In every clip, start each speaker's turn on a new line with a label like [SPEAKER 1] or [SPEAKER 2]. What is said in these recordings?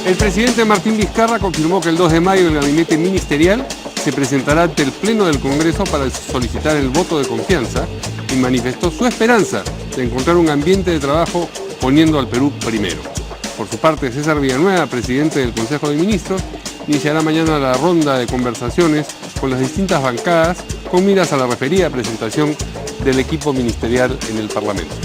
[SPEAKER 1] El presidente Martín Vizcarra confirmó que el 2 de mayo el gabinete ministerial se presentará ante el Pleno del Congreso para solicitar el voto de confianza y manifestó su esperanza de encontrar un ambiente de trabajo poniendo al Perú primero. Por su parte, César Villanueva, presidente del Consejo de Ministros, iniciará mañana la ronda de conversaciones con las distintas bancadas con miras a la referida presentación del equipo ministerial en el Parlamento.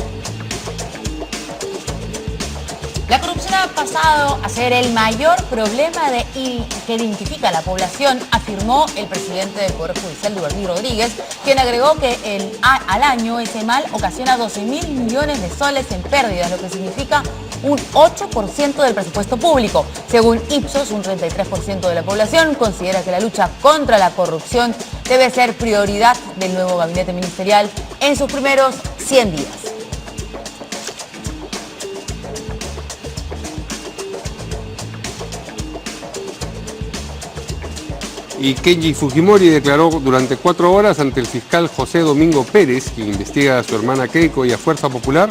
[SPEAKER 2] La corrupción ha pasado a ser el mayor problema que identifica a la población, afirmó el presidente del Poder Judicial, Dubertí Rodríguez, quien agregó que al año ese mal ocasiona 12.000 millones de soles en pérdidas, lo que significa un 8% del presupuesto público. Según Ipsos, un 33% de la población considera que la lucha contra la corrupción debe ser prioridad del nuevo gabinete ministerial en sus primeros 100 días.
[SPEAKER 1] Y Kenji Fujimori declaró durante 4 horas ante el fiscal José Domingo Pérez, quien investiga a su hermana Keiko y a Fuerza Popular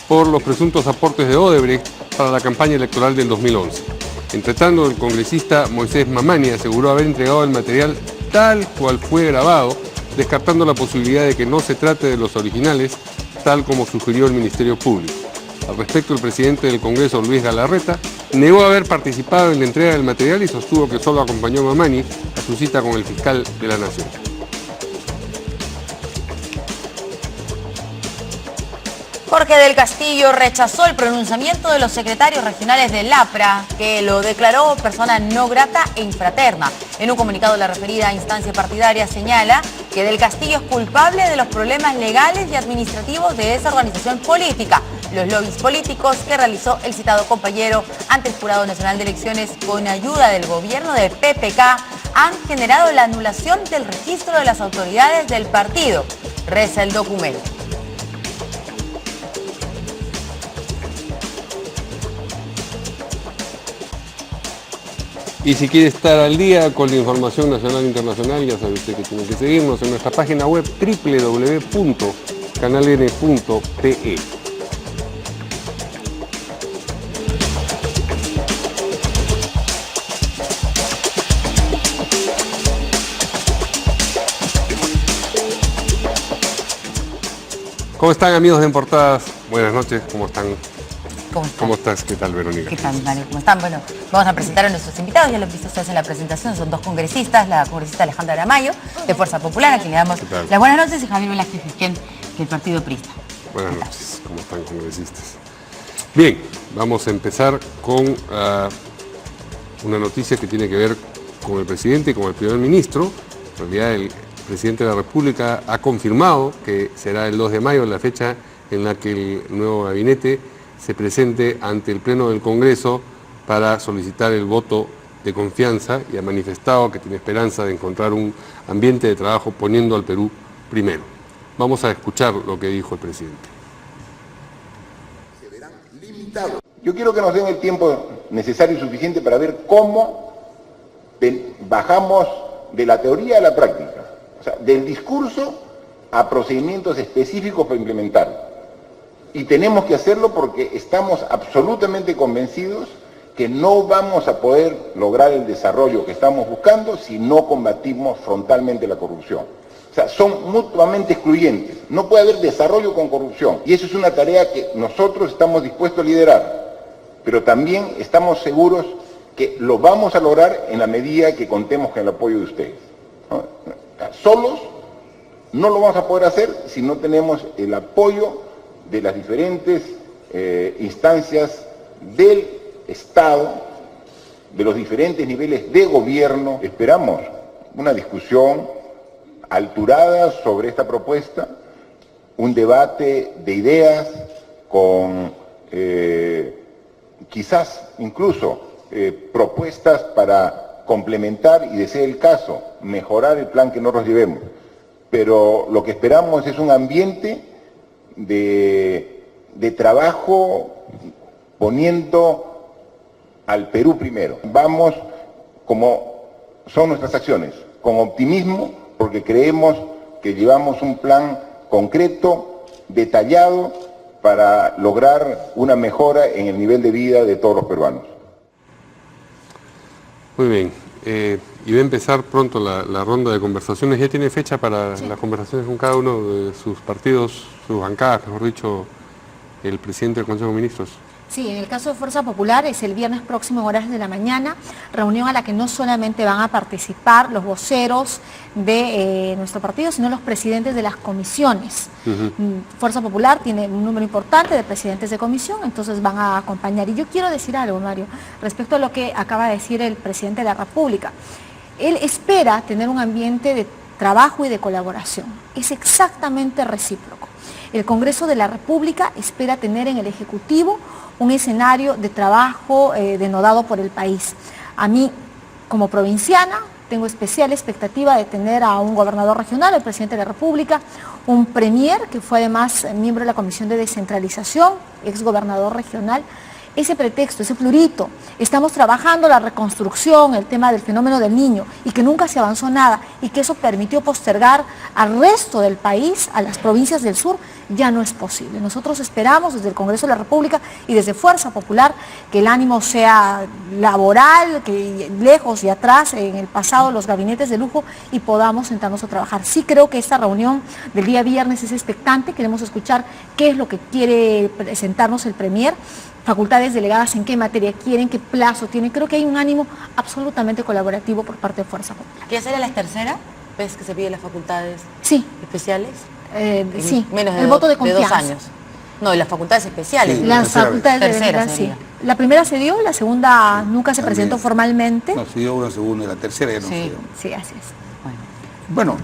[SPEAKER 1] por los presuntos aportes de Odebrecht para la campaña electoral del 2011. Entretanto, el congresista Moisés Mamani aseguró haber entregado el material tal cual fue grabado, descartando la posibilidad de que no se trate de los originales, tal como sugirió el Ministerio Público. Al respecto, el presidente del Congreso, Luis Galarreta, negó haber participado en la entrega del material y sostuvo que solo acompañó a Mamani a su cita con el fiscal de la Nación.
[SPEAKER 2] Jorge del Castillo rechazó el pronunciamiento de los secretarios regionales del APRA, que lo declaró persona no grata e infraterna. En un comunicado, la referida instancia partidaria señala que del Castillo es culpable de los problemas legales y administrativos de esa organización política. Los lobbies políticos que realizó el citado compañero ante el Jurado Nacional de Elecciones con ayuda del gobierno del PPK han generado la anulación del registro de las autoridades del partido, reza el documento.
[SPEAKER 1] Y si quiere estar al día con la información nacional e internacional, ya sabe usted que tiene que seguirnos en nuestra página web www.canaln.pe. ¿Cómo están, amigos de En Portadas? Buenas noches, ¿cómo están? ¿Cómo estás? ¿Qué tal, Verónica?
[SPEAKER 2] ¿Qué tal, Mario? ¿Cómo están? Bueno, vamos a presentar a nuestros invitados. Ya lo han visto ustedes en la presentación. Son 2 congresistas, la congresista Alejandra Aramayo, de Fuerza Popular, a quien le damos las buenas noches, y Javier Velázquez Fisquén, del Partido Prista.
[SPEAKER 1] Buenas noches, ¿cómo están, congresistas? Bien, vamos a empezar con una noticia que tiene que ver con el presidente y con el primer ministro. En realidad, el presidente de la República ha confirmado que será el 2 de mayo la fecha en la que el nuevo gabinete se presente ante el Pleno del Congreso para solicitar el voto de confianza, y ha manifestado que tiene esperanza de encontrar un ambiente de trabajo poniendo al Perú primero. Vamos a escuchar lo que dijo el presidente.
[SPEAKER 3] Se verán limitados. Yo quiero que nos den el tiempo necesario y suficiente para ver cómo bajamos de la teoría a la práctica, o sea, del discurso a procedimientos específicos para implementarlo. Y tenemos que hacerlo porque estamos absolutamente convencidos que no vamos a poder lograr el desarrollo que estamos buscando si no combatimos frontalmente la corrupción. O sea, son mutuamente excluyentes. No puede haber desarrollo con corrupción. Y eso es una tarea que nosotros estamos dispuestos a liderar. Pero también estamos seguros que lo vamos a lograr en la medida que contemos con el apoyo de ustedes, ¿no? Solos no lo vamos a poder hacer si no tenemos el apoyo de las diferentes instancias del Estado, de los diferentes niveles de gobierno. Esperamos una discusión alturada sobre esta propuesta, un debate de ideas con quizás incluso propuestas para complementar y, de ser el caso, mejorar el plan que nosotros llevemos. Pero lo que esperamos es un ambiente de trabajo poniendo al Perú primero. Vamos, como son nuestras acciones, con optimismo, porque creemos que llevamos un plan concreto, detallado, para lograr una mejora en el nivel de vida de todos los peruanos.
[SPEAKER 1] Muy bien. Y va a empezar pronto la ronda de conversaciones. ¿Ya tiene fecha para las conversaciones con cada uno de sus partidos, sus bancadas, mejor dicho, el presidente del Consejo de Ministros?
[SPEAKER 4] Sí, en el caso de Fuerza Popular es el viernes próximo en horas de la mañana, reunión a la que no solamente van a participar los voceros de nuestro partido, sino los presidentes de las comisiones. Fuerza Popular tiene un número importante de presidentes de comisión, entonces van a acompañar. Y yo quiero decir algo, Mario, respecto a lo que acaba de decir el presidente de la República. Él espera tener un ambiente de trabajo y de colaboración. Es exactamente recíproco. El Congreso de la República espera tener en el Ejecutivo un escenario de trabajo denodado por el país. A mí, como provinciana, tengo especial expectativa de tener a un gobernador regional, el presidente de la República, un premier, que fue además miembro de la Comisión de Descentralización, exgobernador regional. Ese pretexto, ese plurito, estamos trabajando la reconstrucción, el tema del fenómeno del niño, y que nunca se avanzó nada, y que eso permitió postergar al resto del país, a las provincias del sur, ya no es posible. Nosotros esperamos desde el Congreso de la República y desde Fuerza Popular que el ánimo sea laboral, que lejos y atrás, en el pasado, los gabinetes de lujo, y podamos sentarnos a trabajar. Sí creo que esta reunión del día viernes es expectante, queremos escuchar qué es lo que quiere presentarnos el premier, facultades delegadas en qué materia quieren, qué plazo tienen. Creo que hay un ánimo absolutamente colaborativo por parte de Fuerza Popular.
[SPEAKER 2] ¿Ya sería la tercera vez que se pide las facultades especiales?
[SPEAKER 4] Sí,
[SPEAKER 2] menos de
[SPEAKER 4] el voto de confianza.
[SPEAKER 2] 2 años. No, y las facultades especiales.
[SPEAKER 4] Sí, las facultades de
[SPEAKER 2] tercera
[SPEAKER 4] verdad, sí. La primera se dio, la segunda nunca se presentó formalmente.
[SPEAKER 5] No, se dio una segunda y la tercera ya no se dio.
[SPEAKER 4] Sí, así es.
[SPEAKER 5] Bueno,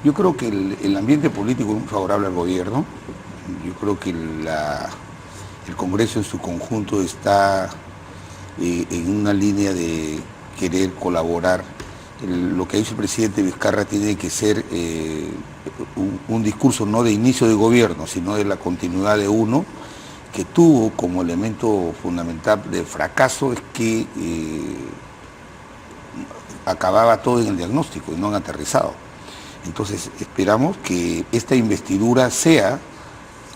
[SPEAKER 5] yo creo que el ambiente político es muy favorable al gobierno. Yo creo que el Congreso en su conjunto está en una línea de querer colaborar. Lo que ha dicho el presidente Vizcarra tiene que ser un discurso no de inicio de gobierno, sino de la continuidad de uno, que tuvo como elemento fundamental de fracaso es que acababa todo en el diagnóstico y no han aterrizado. Entonces esperamos que esta investidura sea,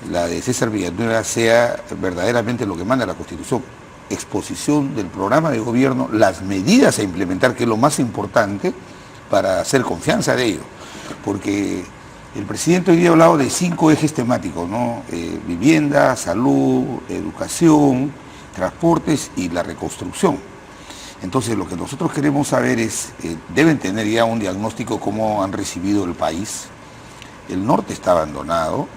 [SPEAKER 5] la de César Villanueva, sea verdaderamente lo que manda la Constitución: exposición del programa de gobierno, las medidas a implementar, que es lo más importante, para hacer confianza de ello. Porque el presidente hoy día ha hablado de 5 ejes temáticos, ¿no? Vivienda, salud, educación, transportes y la reconstrucción. Entonces lo que nosotros queremos saber es, deben tener ya un diagnóstico cómo han recibido el país. El norte está abandonado,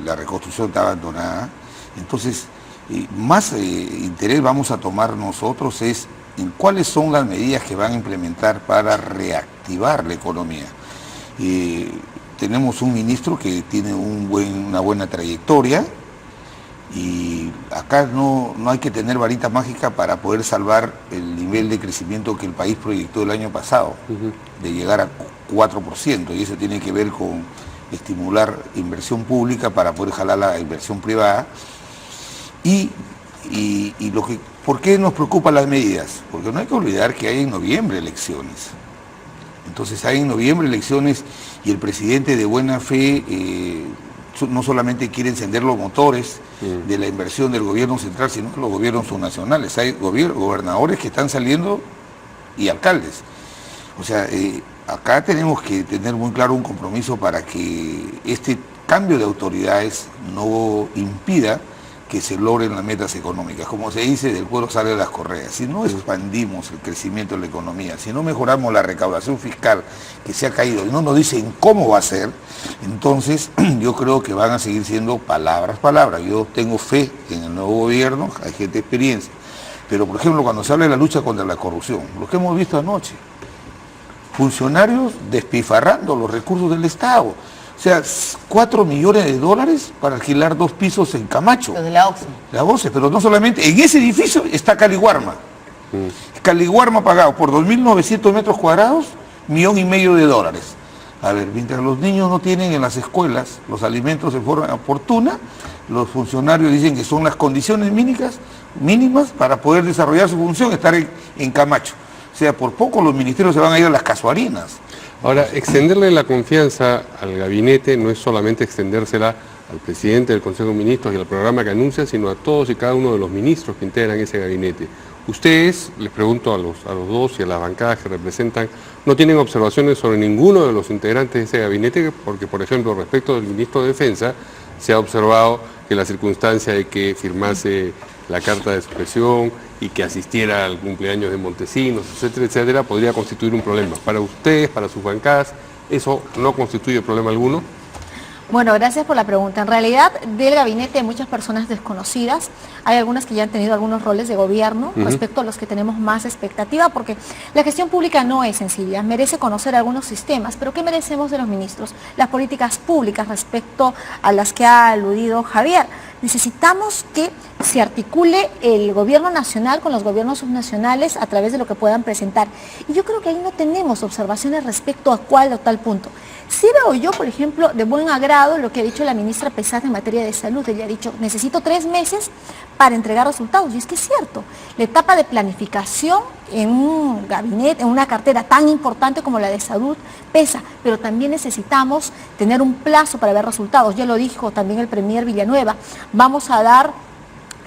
[SPEAKER 5] la reconstrucción está abandonada. Entonces, más interés vamos a tomar nosotros es en cuáles son las medidas que van a implementar para reactivar la economía. Tenemos un ministro que tiene una buena trayectoria, y acá no hay que tener varita mágica para poder salvar el nivel de crecimiento que el país proyectó el año pasado, de llegar a 4%, y eso tiene que ver con estimular inversión pública para poder jalar la inversión privada. ¿Por qué nos preocupan las medidas? Porque no hay que olvidar que hay en noviembre elecciones. Entonces hay en noviembre elecciones y el presidente de buena fe no solamente quiere encender los motores de la inversión del gobierno central, sino los gobiernos subnacionales. Hay gobernadores que están saliendo y alcaldes. O sea, acá tenemos que tener muy claro un compromiso para que este cambio de autoridades no impida que se logren las metas económicas. Como se dice, del cuero salen las correas. Si no expandimos el crecimiento de la economía, si no mejoramos la recaudación fiscal que se ha caído y no nos dicen cómo va a ser, entonces yo creo que van a seguir siendo palabras. Yo tengo fe en el nuevo gobierno, hay gente de experiencia. Pero, por ejemplo, cuando se habla de la lucha contra la corrupción, lo que hemos visto anoche, funcionarios despilfarrando los recursos del Estado. O sea, 4 millones de dólares para alquilar 2 pisos en Camacho.
[SPEAKER 2] Los de la OCSE.
[SPEAKER 5] La OCSE, pero no solamente, en ese edificio está Caliwarma. Caliwarma pagado por 2.900 metros cuadrados, $1,5 millones. A ver, mientras los niños no tienen en las escuelas los alimentos de forma oportuna, los funcionarios dicen que son las condiciones mínimas para poder desarrollar su función, estar en Camacho. O sea, por poco los ministerios se van a ir a las casuarinas.
[SPEAKER 1] Ahora, extenderle la confianza al gabinete no es solamente extendérsela al presidente del Consejo de Ministros y al programa que anuncia, sino a todos y cada uno de los ministros que integran ese gabinete. Ustedes, les pregunto a los dos y a las bancadas que representan, ¿no tienen observaciones sobre ninguno de los integrantes de ese gabinete? Porque, por ejemplo, respecto del ministro de Defensa, se ha observado que la circunstancia de que firmase la carta de sujeción y que asistiera al cumpleaños de Montesinos, etcétera, etcétera, podría constituir un problema. Para ustedes, para sus bancadas, ¿eso no constituye problema alguno?
[SPEAKER 4] Bueno, gracias por la pregunta. En realidad, del gabinete hay muchas personas desconocidas. Hay algunas que ya han tenido algunos roles de gobierno respecto a los que tenemos más expectativa, porque la gestión pública no es sencilla, merece conocer algunos sistemas. Pero ¿qué merecemos de los ministros? Las políticas públicas respecto a las que ha aludido Javier. Necesitamos que se articule el gobierno nacional con los gobiernos subnacionales a través de lo que puedan presentar. Y yo creo que ahí no tenemos observaciones respecto a cuál o tal punto. Sí veo yo, por ejemplo, de buen agrado lo que ha dicho la ministra Pesada en materia de salud. Ella ha dicho, necesito 3 meses para entregar resultados. Y es que es cierto, la etapa de planificación en un gabinete, en una cartera tan importante como la de salud, pesa, pero también necesitamos tener un plazo para ver resultados. Ya lo dijo también el premier Villanueva, vamos a dar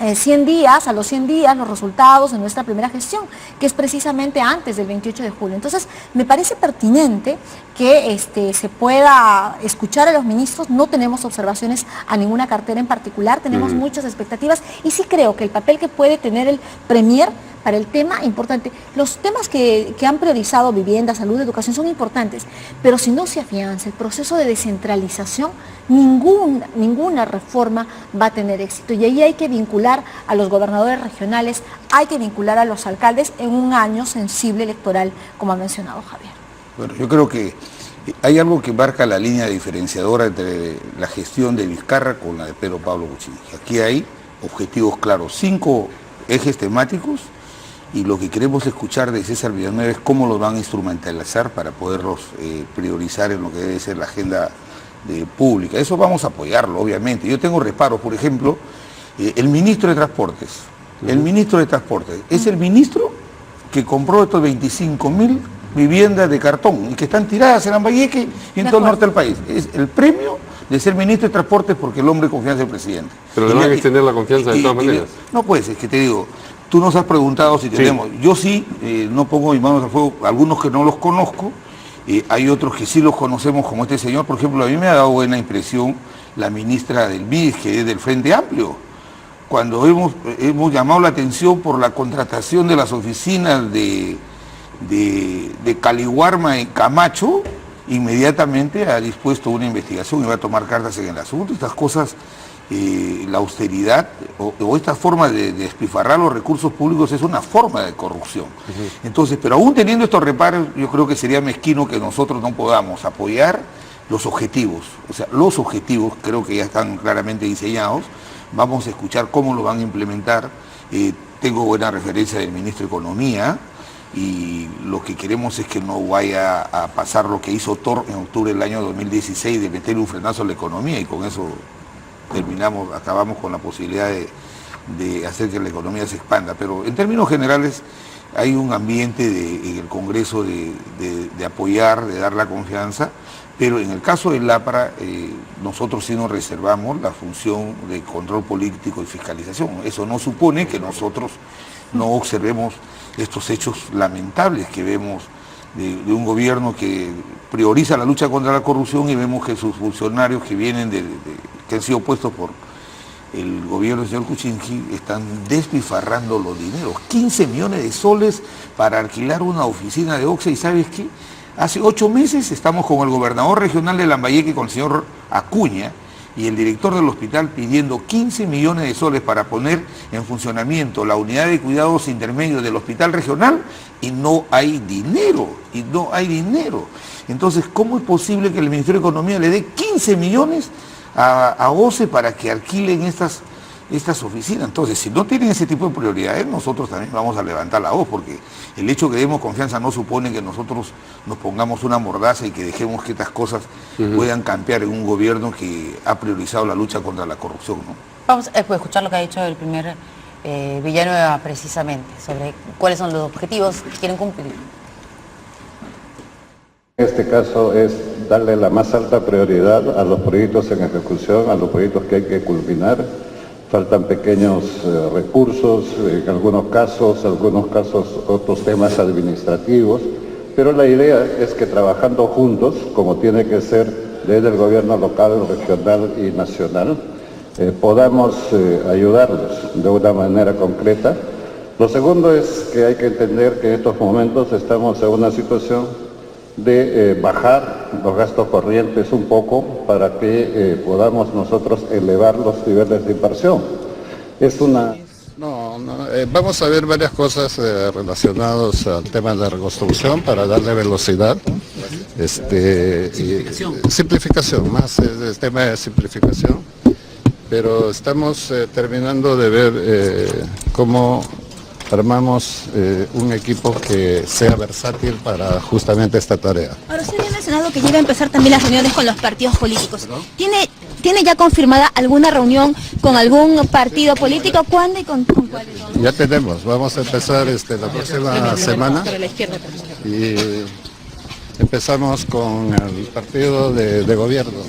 [SPEAKER 4] 100 días, a los 100 días los resultados de nuestra primera gestión, que es precisamente antes del 28 de julio. Entonces, me parece pertinente que se pueda escuchar a los ministros. No tenemos observaciones a ninguna cartera en particular, tenemos muchas expectativas y sí creo que el papel que puede tener el premier para el tema importante. Los temas que han priorizado, vivienda, salud, educación, son importantes, pero si no se afianza el proceso de descentralización, ninguna reforma va a tener éxito. Y ahí hay que vincular a los gobernadores regionales, hay que vincular a los alcaldes en un año sensible electoral, como ha mencionado Javier.
[SPEAKER 5] Bueno, yo creo que hay algo que marca la línea diferenciadora entre la gestión de Vizcarra con la de Pedro Pablo Kuczynski. Aquí hay objetivos claros, 5 ejes temáticos, y lo que queremos escuchar de César Villanueva es cómo los van a instrumentalizar para poderlos priorizar en lo que debe ser la agenda pública. Eso vamos a apoyarlo, obviamente. Yo tengo reparos, por ejemplo, el ministro de Transportes. El ministro de Transportes es el ministro que compró estos 25.000 viviendas de cartón y que están tiradas en Lambayeque y en todo el norte del país. Es el premio de ser ministro de Transportes porque el hombre de confianza del presidente.
[SPEAKER 1] Pero le van a extender la confianza de todas maneras.
[SPEAKER 5] No, pues, es que te digo, tú nos has preguntado si tenemos. Sí. Yo sí, no pongo mis manos al fuego, algunos que no los conozco, hay otros que sí los conocemos, como este señor. Por ejemplo, a mí me ha dado buena impresión la ministra del MIDES, que es del Frente Amplio, cuando hemos llamado la atención por la contratación de las oficinas de Caliwarma en Camacho, inmediatamente ha dispuesto una investigación y va a tomar cartas en el asunto. Estas cosas, la austeridad o esta forma de despifarrar los recursos públicos es una forma de corrupción. Entonces, pero aún teniendo estos reparos, yo creo que sería mezquino que nosotros no podamos apoyar los objetivos. O sea, los objetivos creo que ya están claramente diseñados. Vamos a escuchar cómo lo van a implementar. Tengo buena referencia del ministro de Economía, y lo que queremos es que no vaya a pasar lo que hizo Thor en octubre del año 2016, de meter un frenazo a la economía, y con eso acabamos con la posibilidad de hacer que la economía se expanda. Pero en términos generales hay un ambiente en el Congreso de apoyar, de dar la confianza, pero en el caso del APRA nosotros sí nos reservamos la función de control político y fiscalización. Eso no supone que nosotros no observemos estos hechos lamentables que vemos de un gobierno que prioriza la lucha contra la corrupción, y vemos que sus funcionarios que han sido puestos por el gobierno del señor Kuczynski están despifarrando los dineros. 15 millones de soles para alquilar una oficina de OXXA, y ¿sabes qué? Hace 8 meses estamos con el gobernador regional de Lambayeque, con el señor Acuña, y el director del hospital pidiendo 15 millones de soles para poner en funcionamiento la unidad de cuidados intermedios del hospital regional, y no hay dinero, Entonces, ¿cómo es posible que el Ministerio de Economía le dé 15 millones a OCE para que alquilen estas oficinas? Entonces, si no tienen ese tipo de prioridades, nosotros también vamos a levantar la voz, porque el hecho que demos confianza no supone que nosotros nos pongamos una mordaza y que dejemos que estas cosas puedan cambiar en un gobierno que ha priorizado la lucha contra la corrupción, ¿no?
[SPEAKER 2] Vamos a escuchar lo que ha dicho el primer Villanueva precisamente, sobre cuáles son los objetivos que quieren cumplir.
[SPEAKER 6] En este caso es darle la más alta prioridad a los proyectos en ejecución, a los proyectos que hay que culminar, faltan pequeños recursos, en algunos casos otros temas administrativos, pero la idea es que trabajando juntos, como tiene que ser desde el gobierno local, regional y nacional, podamos ayudarlos de una manera concreta. Lo segundo es que hay que entender que en estos momentos estamos en una situación de bajar los gastos corrientes un poco para que podamos nosotros elevar los niveles de inversión.
[SPEAKER 7] Vamos a ver varias cosas relacionadas al tema de la reconstrucción para darle velocidad. Simplificación, más el tema de simplificación. Pero estamos terminando de ver cómo armamos un equipo que sea versátil para justamente esta tarea.
[SPEAKER 8] Ahora, usted había mencionado que ya iba a empezar también las reuniones con los partidos políticos. ¿Tiene ya confirmada alguna reunión con algún partido político? ¿Cuándo y con cuáles?
[SPEAKER 7] Ya tenemos, vamos a empezar la próxima semana y empezamos con el partido de gobierno.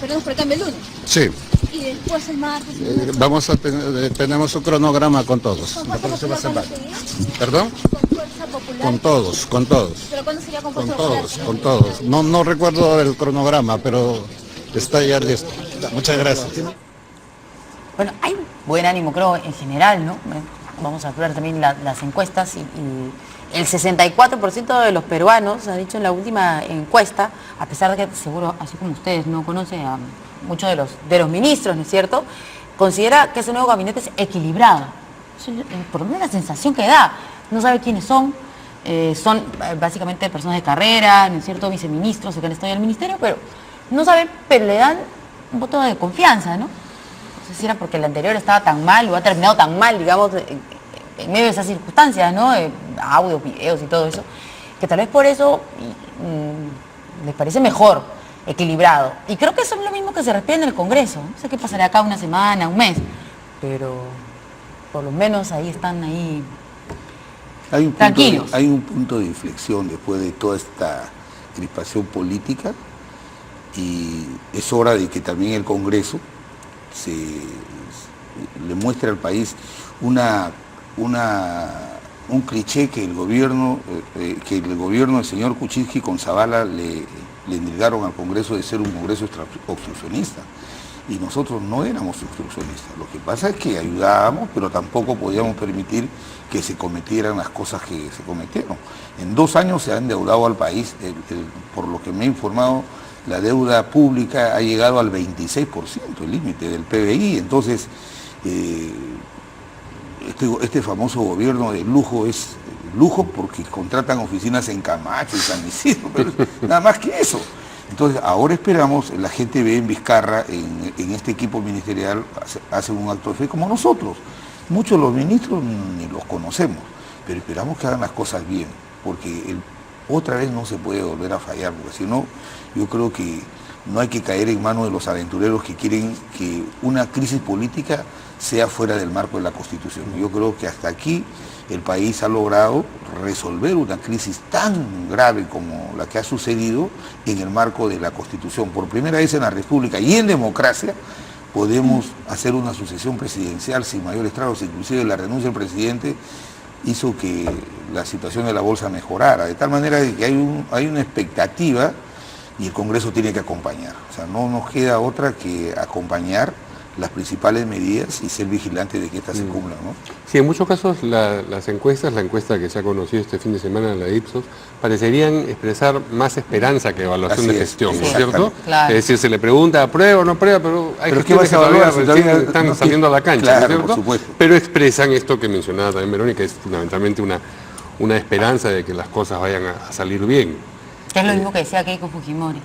[SPEAKER 8] Perdón por el cambio el lunes.
[SPEAKER 7] Sí.
[SPEAKER 8] Y después el martes.
[SPEAKER 7] Tenemos un cronograma con todos. La próxima semana. ¿Perdón?
[SPEAKER 8] Con Fuerza Popular.
[SPEAKER 7] Con todos.
[SPEAKER 8] ¿Pero cuándo sería con
[SPEAKER 7] Con
[SPEAKER 8] Fuerza
[SPEAKER 7] todos. No recuerdo el cronograma, pero está ya listo. Muchas gracias.
[SPEAKER 2] Bueno, hay buen ánimo, creo, en general, ¿no? Vamos a ver también las encuestas y el 64% de los peruanos, ha dicho en la última encuesta, a pesar de que seguro, así como ustedes, no conocen a muchos de los ministros, ¿no es cierto?, considera que ese nuevo gabinete es equilibrado. Por lo menos la sensación que da. No sabe quiénes son. Son básicamente personas de carrera, ¿no es cierto?, viceministros que han estado en el ministerio, pero no saben, pero le dan un voto de confianza, ¿no? No sé si era porque el anterior estaba tan mal o ha terminado tan mal, digamos, en medio de esas circunstancias, ¿no? Audios, videos y todo eso, que tal vez por eso les parece mejor, equilibrado. Y creo que eso es lo mismo que se respira en el Congreso. No sé qué pasará acá una semana, un mes, pero por lo menos ahí están tranquilos.
[SPEAKER 5] Hay un punto de inflexión después de toda esta crispación política y es hora de que también el Congreso le muestre al país un cliché que el gobierno del señor Kuczynski con Zavala le endilgaron al Congreso de ser un Congreso obstruccionista. Y nosotros no éramos obstruccionistas. Lo que pasa es que ayudábamos, pero tampoco podíamos permitir que se cometieran las cosas que se cometieron. En 2 años se ha endeudado al país, por lo que me he informado, la deuda pública ha llegado al 26%, el límite del PBI. Entonces, este famoso gobierno de lujo es lujo porque contratan oficinas en Camacho y San Isidro, pero nada más que eso. Entonces, ahora esperamos, la gente ve en Vizcarra, en este equipo ministerial, hacen un acto de fe como nosotros. Muchos de los ministros ni los conocemos, pero esperamos que hagan las cosas bien, porque otra vez no se puede volver a fallar, porque si no, yo creo que no hay que caer en manos de los aventureros que quieren que una crisis política sea fuera del marco de la Constitución. Yo creo que hasta aquí el país ha logrado resolver una crisis tan grave como la que ha sucedido en el marco de la Constitución. Por primera vez en la República y en democracia podemos hacer una sucesión presidencial sin mayores tragos, inclusive la renuncia del presidente hizo que la situación de la bolsa mejorara, de tal manera que hay una expectativa y el Congreso tiene que acompañar. O sea, no nos queda otra que acompañar las principales medidas y ser vigilantes de que éstas se cumplan, ¿no?
[SPEAKER 1] Sí, en muchos casos las encuestas, la encuesta que se ha conocido este fin de semana, la de Ipsos, parecerían expresar más esperanza que evaluación de gestión, ¿no es cierto?
[SPEAKER 2] Claro.
[SPEAKER 1] Es decir, se le pregunta, ¿aprueba o no aprueba? Pero hay gestiones que todavía están saliendo a la cancha,
[SPEAKER 5] claro,
[SPEAKER 1] ¿no es cierto?
[SPEAKER 5] por supuesto.
[SPEAKER 1] Pero expresan esto que mencionaba también Verónica, es fundamentalmente una esperanza de que las cosas vayan a salir bien.
[SPEAKER 2] Que es lo mismo que decía Keiko Fujimori.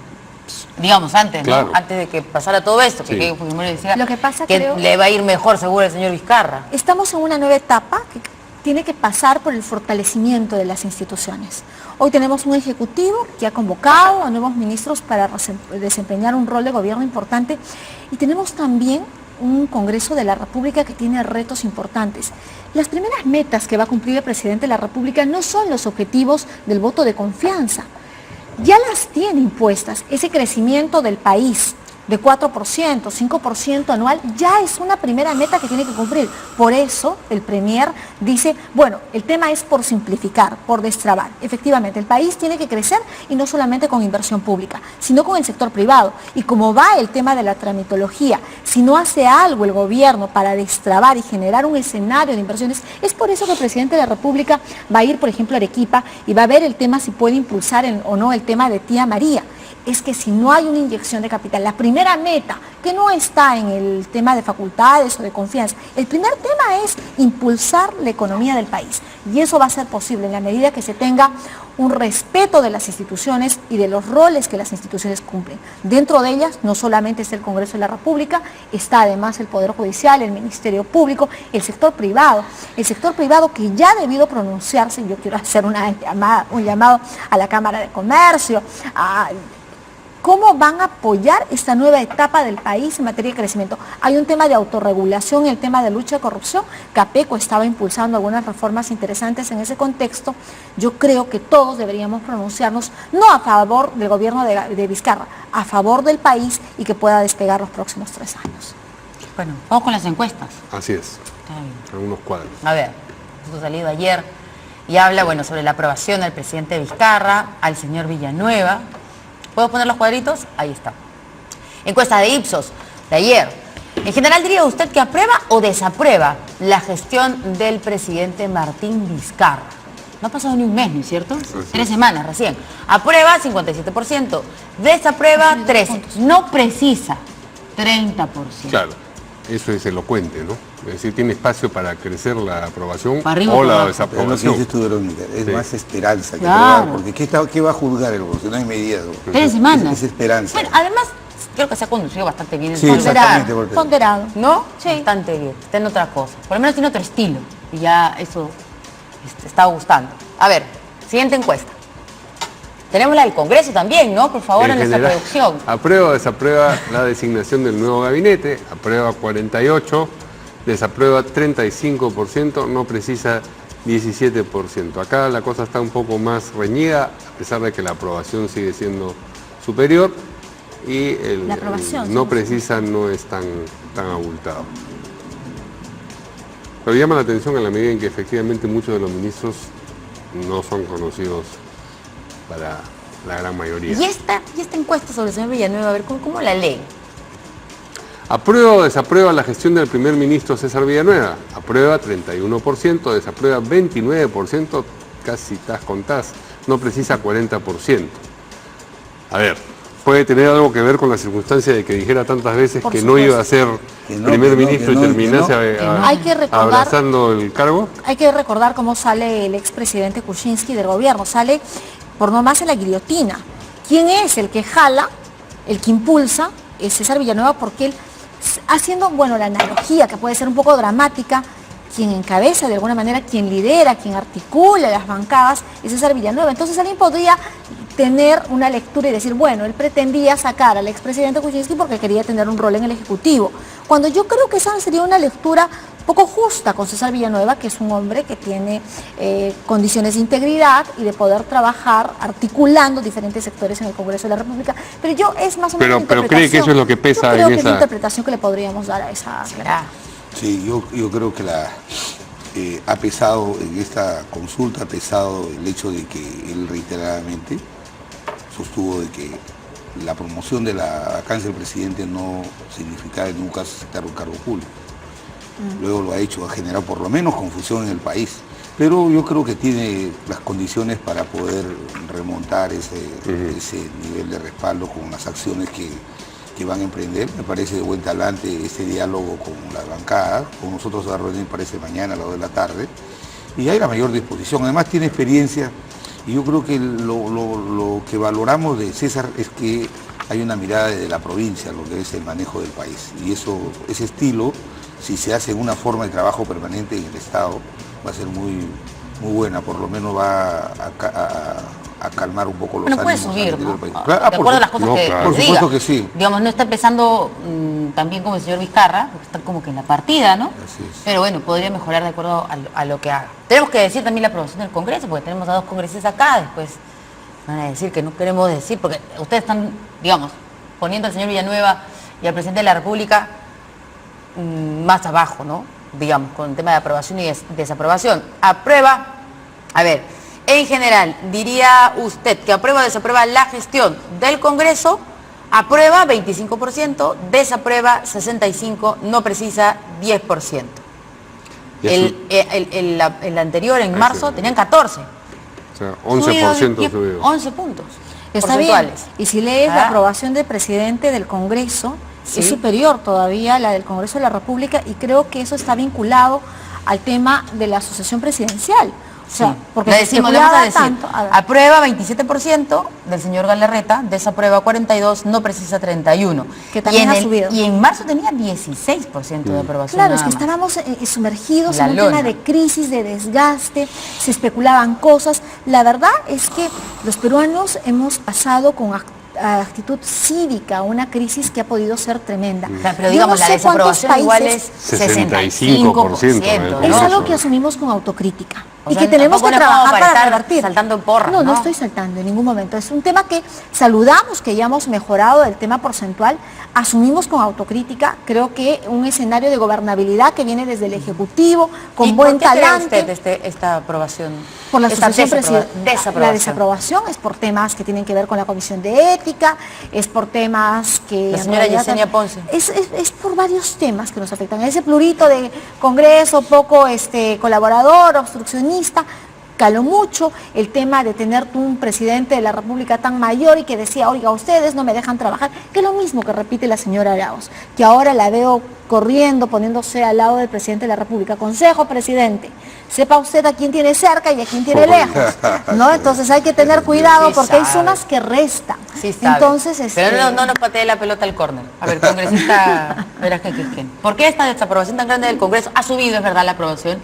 [SPEAKER 2] Digamos, antes,
[SPEAKER 1] claro,
[SPEAKER 2] ¿no? Antes de que pasara todo esto, que Keiko Fujimori decía
[SPEAKER 4] Lo que pasa,
[SPEAKER 2] que
[SPEAKER 4] creo,
[SPEAKER 2] le va a ir mejor seguro al señor Vizcarra.
[SPEAKER 4] estamos en una nueva etapa que tiene que pasar por el fortalecimiento de las instituciones. Hoy tenemos un ejecutivo que ha convocado a nuevos ministros para desempeñar un rol de gobierno importante y tenemos también un Congreso de la República que tiene retos importantes. Las primeras metas que va a cumplir el presidente de la República no son los objetivos del voto de confianza. Ya las tiene impuestas, ese crecimiento del país, de 4%, 5% anual, ya es una primera meta que tiene que cumplir. Por eso el Premier dice, bueno, el tema es por simplificar, por destrabar. Efectivamente, el país tiene que crecer y no solamente con inversión pública, sino con el sector privado. Y como va el tema de la tramitología, si no hace algo el gobierno para destrabar y generar un escenario de inversiones, es por eso que el presidente de la República va a ir, por ejemplo, a Arequipa y va a ver el tema si puede impulsar o no el tema de Tía María. Es que si no hay una inyección de capital, la primera meta, que no está en el tema de facultades o de confianza, el primer tema es impulsar la economía del país. Y eso va a ser posible en la medida que se tenga un respeto de las instituciones y de los roles que las instituciones cumplen. Dentro de ellas no solamente está el Congreso de la República, está además el Poder Judicial, el Ministerio Público, el sector privado que ya ha debido pronunciarse. Yo quiero hacer un llamado a la Cámara de Comercio, ¿cómo van a apoyar esta nueva etapa del país en materia de crecimiento? Hay un tema de autorregulación y el tema de lucha de corrupción. Capeco estaba impulsando algunas reformas interesantes en ese contexto. Yo creo que todos deberíamos pronunciarnos, no a favor del gobierno de Vizcarra, a favor del país y que pueda despegar los próximos 3 años.
[SPEAKER 2] Bueno, vamos con las encuestas.
[SPEAKER 1] Así es, algunos cuadros.
[SPEAKER 2] A ver, esto ha salido ayer y habla, bueno, sobre la aprobación del presidente Vizcarra, al señor Villanueva. ¿Puedo poner los cuadritos? Ahí está. Encuesta de Ipsos de ayer. En general, ¿diría usted que aprueba o desaprueba la gestión del presidente Martín Vizcarra? No ha pasado ni un mes, ¿no es cierto? 3 semanas recién. Aprueba 57%, desaprueba 13%, no precisa 30%.
[SPEAKER 1] Claro, eso es elocuente, ¿no? Es decir, tiene espacio para crecer la aprobación
[SPEAKER 2] arriba,
[SPEAKER 1] o la
[SPEAKER 5] Pero no
[SPEAKER 1] desaprobación.
[SPEAKER 5] dices tú, Verónica, es
[SPEAKER 1] Sí.
[SPEAKER 5] más esperanza que
[SPEAKER 2] Claro.
[SPEAKER 5] probar, porque ¿qué va a juzgar el gobierno? No hay medidas.
[SPEAKER 2] 3 semanas.
[SPEAKER 5] Es esperanza.
[SPEAKER 2] Bueno, además, creo que se ha conducido bastante bien.
[SPEAKER 5] Sí,
[SPEAKER 2] Ponderado.
[SPEAKER 5] exactamente, porque-
[SPEAKER 4] Ponderado.
[SPEAKER 2] ¿No?
[SPEAKER 4] Sí.
[SPEAKER 2] Bastante bien. Está en otra cosa. Por lo menos tiene otro estilo. Y ya eso está gustando. A ver, siguiente encuesta. Tenemos la del Congreso también, ¿no? Por favor, en nuestra
[SPEAKER 1] general,
[SPEAKER 2] producción.
[SPEAKER 1] aprueba o desaprueba la designación del nuevo gabinete, aprueba 48%, desaprueba 35%, no precisa 17%. Acá la cosa está un poco más reñida, a pesar de que la aprobación sigue siendo superior y el
[SPEAKER 4] La aprobación,
[SPEAKER 1] no
[SPEAKER 4] sí.
[SPEAKER 1] precisa no es tan abultado. Pero llama la atención en la medida en que efectivamente muchos de los ministros no son conocidos para la gran mayoría.
[SPEAKER 2] Y esta encuesta sobre el señor Villanueva, a ver, ¿cómo la leen?
[SPEAKER 1] ¿Aprueba o desaprueba la gestión del primer ministro César Villanueva? Aprueba 31%, desaprueba 29%, casi tas con tas, no precisa 40%. A ver, puede tener algo que ver con la circunstancia de que dijera tantas veces
[SPEAKER 4] Por
[SPEAKER 1] que
[SPEAKER 4] supuesto.
[SPEAKER 1] no iba a ser
[SPEAKER 5] Que no,
[SPEAKER 1] primer
[SPEAKER 5] que no,
[SPEAKER 1] ministro
[SPEAKER 5] que no,
[SPEAKER 1] y terminase
[SPEAKER 5] que no.
[SPEAKER 4] Hay que recordar-
[SPEAKER 1] abrazando el cargo.
[SPEAKER 4] Hay que recordar cómo sale el expresidente Kuczynski del gobierno. Sale por nomás en la guillotina. ¿Quién es el que jala, el que impulsa? Es César Villanueva, porque él, haciendo, bueno, la analogía que puede ser un poco dramática, quien encabeza de alguna manera, quien lidera, quien articula las bancadas, es César Villanueva. Entonces alguien podría tener una lectura y decir, bueno, él pretendía sacar al expresidente Kuczynski porque quería tener un rol en el Ejecutivo. Cuando yo creo que esa sería una lectura poco justa con César Villanueva, que es un hombre que tiene condiciones de integridad y de poder trabajar articulando diferentes sectores en el Congreso de la República. Pero yo es más o menos
[SPEAKER 1] Pero
[SPEAKER 4] una
[SPEAKER 1] cree que eso es lo que pesa
[SPEAKER 4] yo creo
[SPEAKER 1] en
[SPEAKER 4] que es
[SPEAKER 1] esa-
[SPEAKER 4] la interpretación que le podríamos dar a esa
[SPEAKER 2] Será.
[SPEAKER 5] Sí, yo creo que ha pesado en esta consulta, ha pesado el hecho de que él reiteradamente sostuvo de que la promoción de la vacancia del presidente no significaba en nunca aceptar un cargo público. Luego lo ha hecho, ha generado por lo menos confusión en el país. Pero yo creo que tiene las condiciones para poder remontar ese nivel de respaldo con las acciones que van a emprender. Me parece de buen talante este diálogo con la bancada. Con nosotros va a reunir, parece, mañana a las 2 de la tarde. Y hay la mayor disposición. Además tiene experiencia. Y yo creo que lo que valoramos de César es que hay una mirada desde la provincia, lo que es el manejo del país. Y ese estilo, si se hace en una forma de trabajo permanente en el Estado, va a ser muy buena. Por lo menos va a calmar un poco los
[SPEAKER 2] Bueno, puede
[SPEAKER 5] ánimos
[SPEAKER 2] subir,
[SPEAKER 5] al interior
[SPEAKER 2] ¿no?
[SPEAKER 5] del país.
[SPEAKER 2] De
[SPEAKER 5] Claro,
[SPEAKER 2] acuerdo a las cosas
[SPEAKER 1] no,
[SPEAKER 2] que
[SPEAKER 1] claro.
[SPEAKER 5] por
[SPEAKER 2] diga.
[SPEAKER 5] supuesto que sí.
[SPEAKER 2] Digamos, no está empezando tan bien como el señor Vizcarra, porque está como que en la partida, ¿no?
[SPEAKER 5] Así es.
[SPEAKER 2] Pero bueno, podría mejorar de acuerdo a lo que haga. Tenemos que decir también la aprobación del Congreso, porque tenemos a 2 congresistas acá, después van a decir que no queremos decir, porque ustedes están, digamos, poniendo al señor Villanueva y al presidente de la República más abajo, ¿no? Digamos, con el tema de aprobación y desaprobación. Aprueba, a ver, en general, diría usted que aprueba o desaprueba la gestión del Congreso. Aprueba 25%, desaprueba 65%, no precisa 10%. El anterior, en marzo, tenían 14%.
[SPEAKER 1] O sea, 11% subido.
[SPEAKER 2] 11 puntos.
[SPEAKER 4] Está bien. Y si lees la aprobación del presidente del Congreso, es superior todavía a la del Congreso de la República, y creo que eso está vinculado al tema de la sucesión presidencial. O sea, porque
[SPEAKER 2] le decimos, le vamos a decir, tanto, aprueba 27% del señor Galarreta, desaprueba 42%, no precisa 31%.
[SPEAKER 4] Que también ha subido.
[SPEAKER 2] Y en marzo tenía 16% de aprobación.
[SPEAKER 4] Claro, es que estábamos sumergidos en un tema de crisis, de desgaste, se especulaban cosas. La verdad es que los peruanos hemos pasado con actitud cívica, una crisis que ha podido ser tremenda.
[SPEAKER 2] Pero digamos, la desaprobación igual es 65%.
[SPEAKER 4] Es algo que asumimos con autocrítica. Y que tenemos que trabajar para revertir.
[SPEAKER 2] Saltando en porras,
[SPEAKER 4] no estoy saltando en ningún momento. Es un tema que saludamos, que ya hemos mejorado el tema porcentual, asumimos con autocrítica. Creo que un escenario de gobernabilidad que viene desde el Ejecutivo, con buen talante.
[SPEAKER 2] ¿Por qué cree usted esta aprobación?
[SPEAKER 4] Por la la desaprobación es por temas que tienen que ver con la Comisión de Ética, es por temas que...
[SPEAKER 2] La señora Yesenia Ponce.
[SPEAKER 4] Es por varios temas que nos afectan. Ese plurito de Congreso, poco colaborador, obstruccionista, caló mucho el tema de tener un presidente de la República tan mayor y que decía, oiga, ustedes no me dejan trabajar, que es lo mismo que repite la señora Arauz, que ahora la veo corriendo, poniéndose al lado del presidente de la República. Consejo, presidente, sepa usted a quién tiene cerca y a quién tiene lejos, ¿no? Entonces hay que tener cuidado porque hay sumas que restan.
[SPEAKER 2] Sí sabe.
[SPEAKER 4] Entonces,
[SPEAKER 2] pero no nos patee la pelota al córner. A ver, congresista, verás que ¿por qué esta desaprobación tan grande del Congreso? Ha subido, es verdad, la aprobación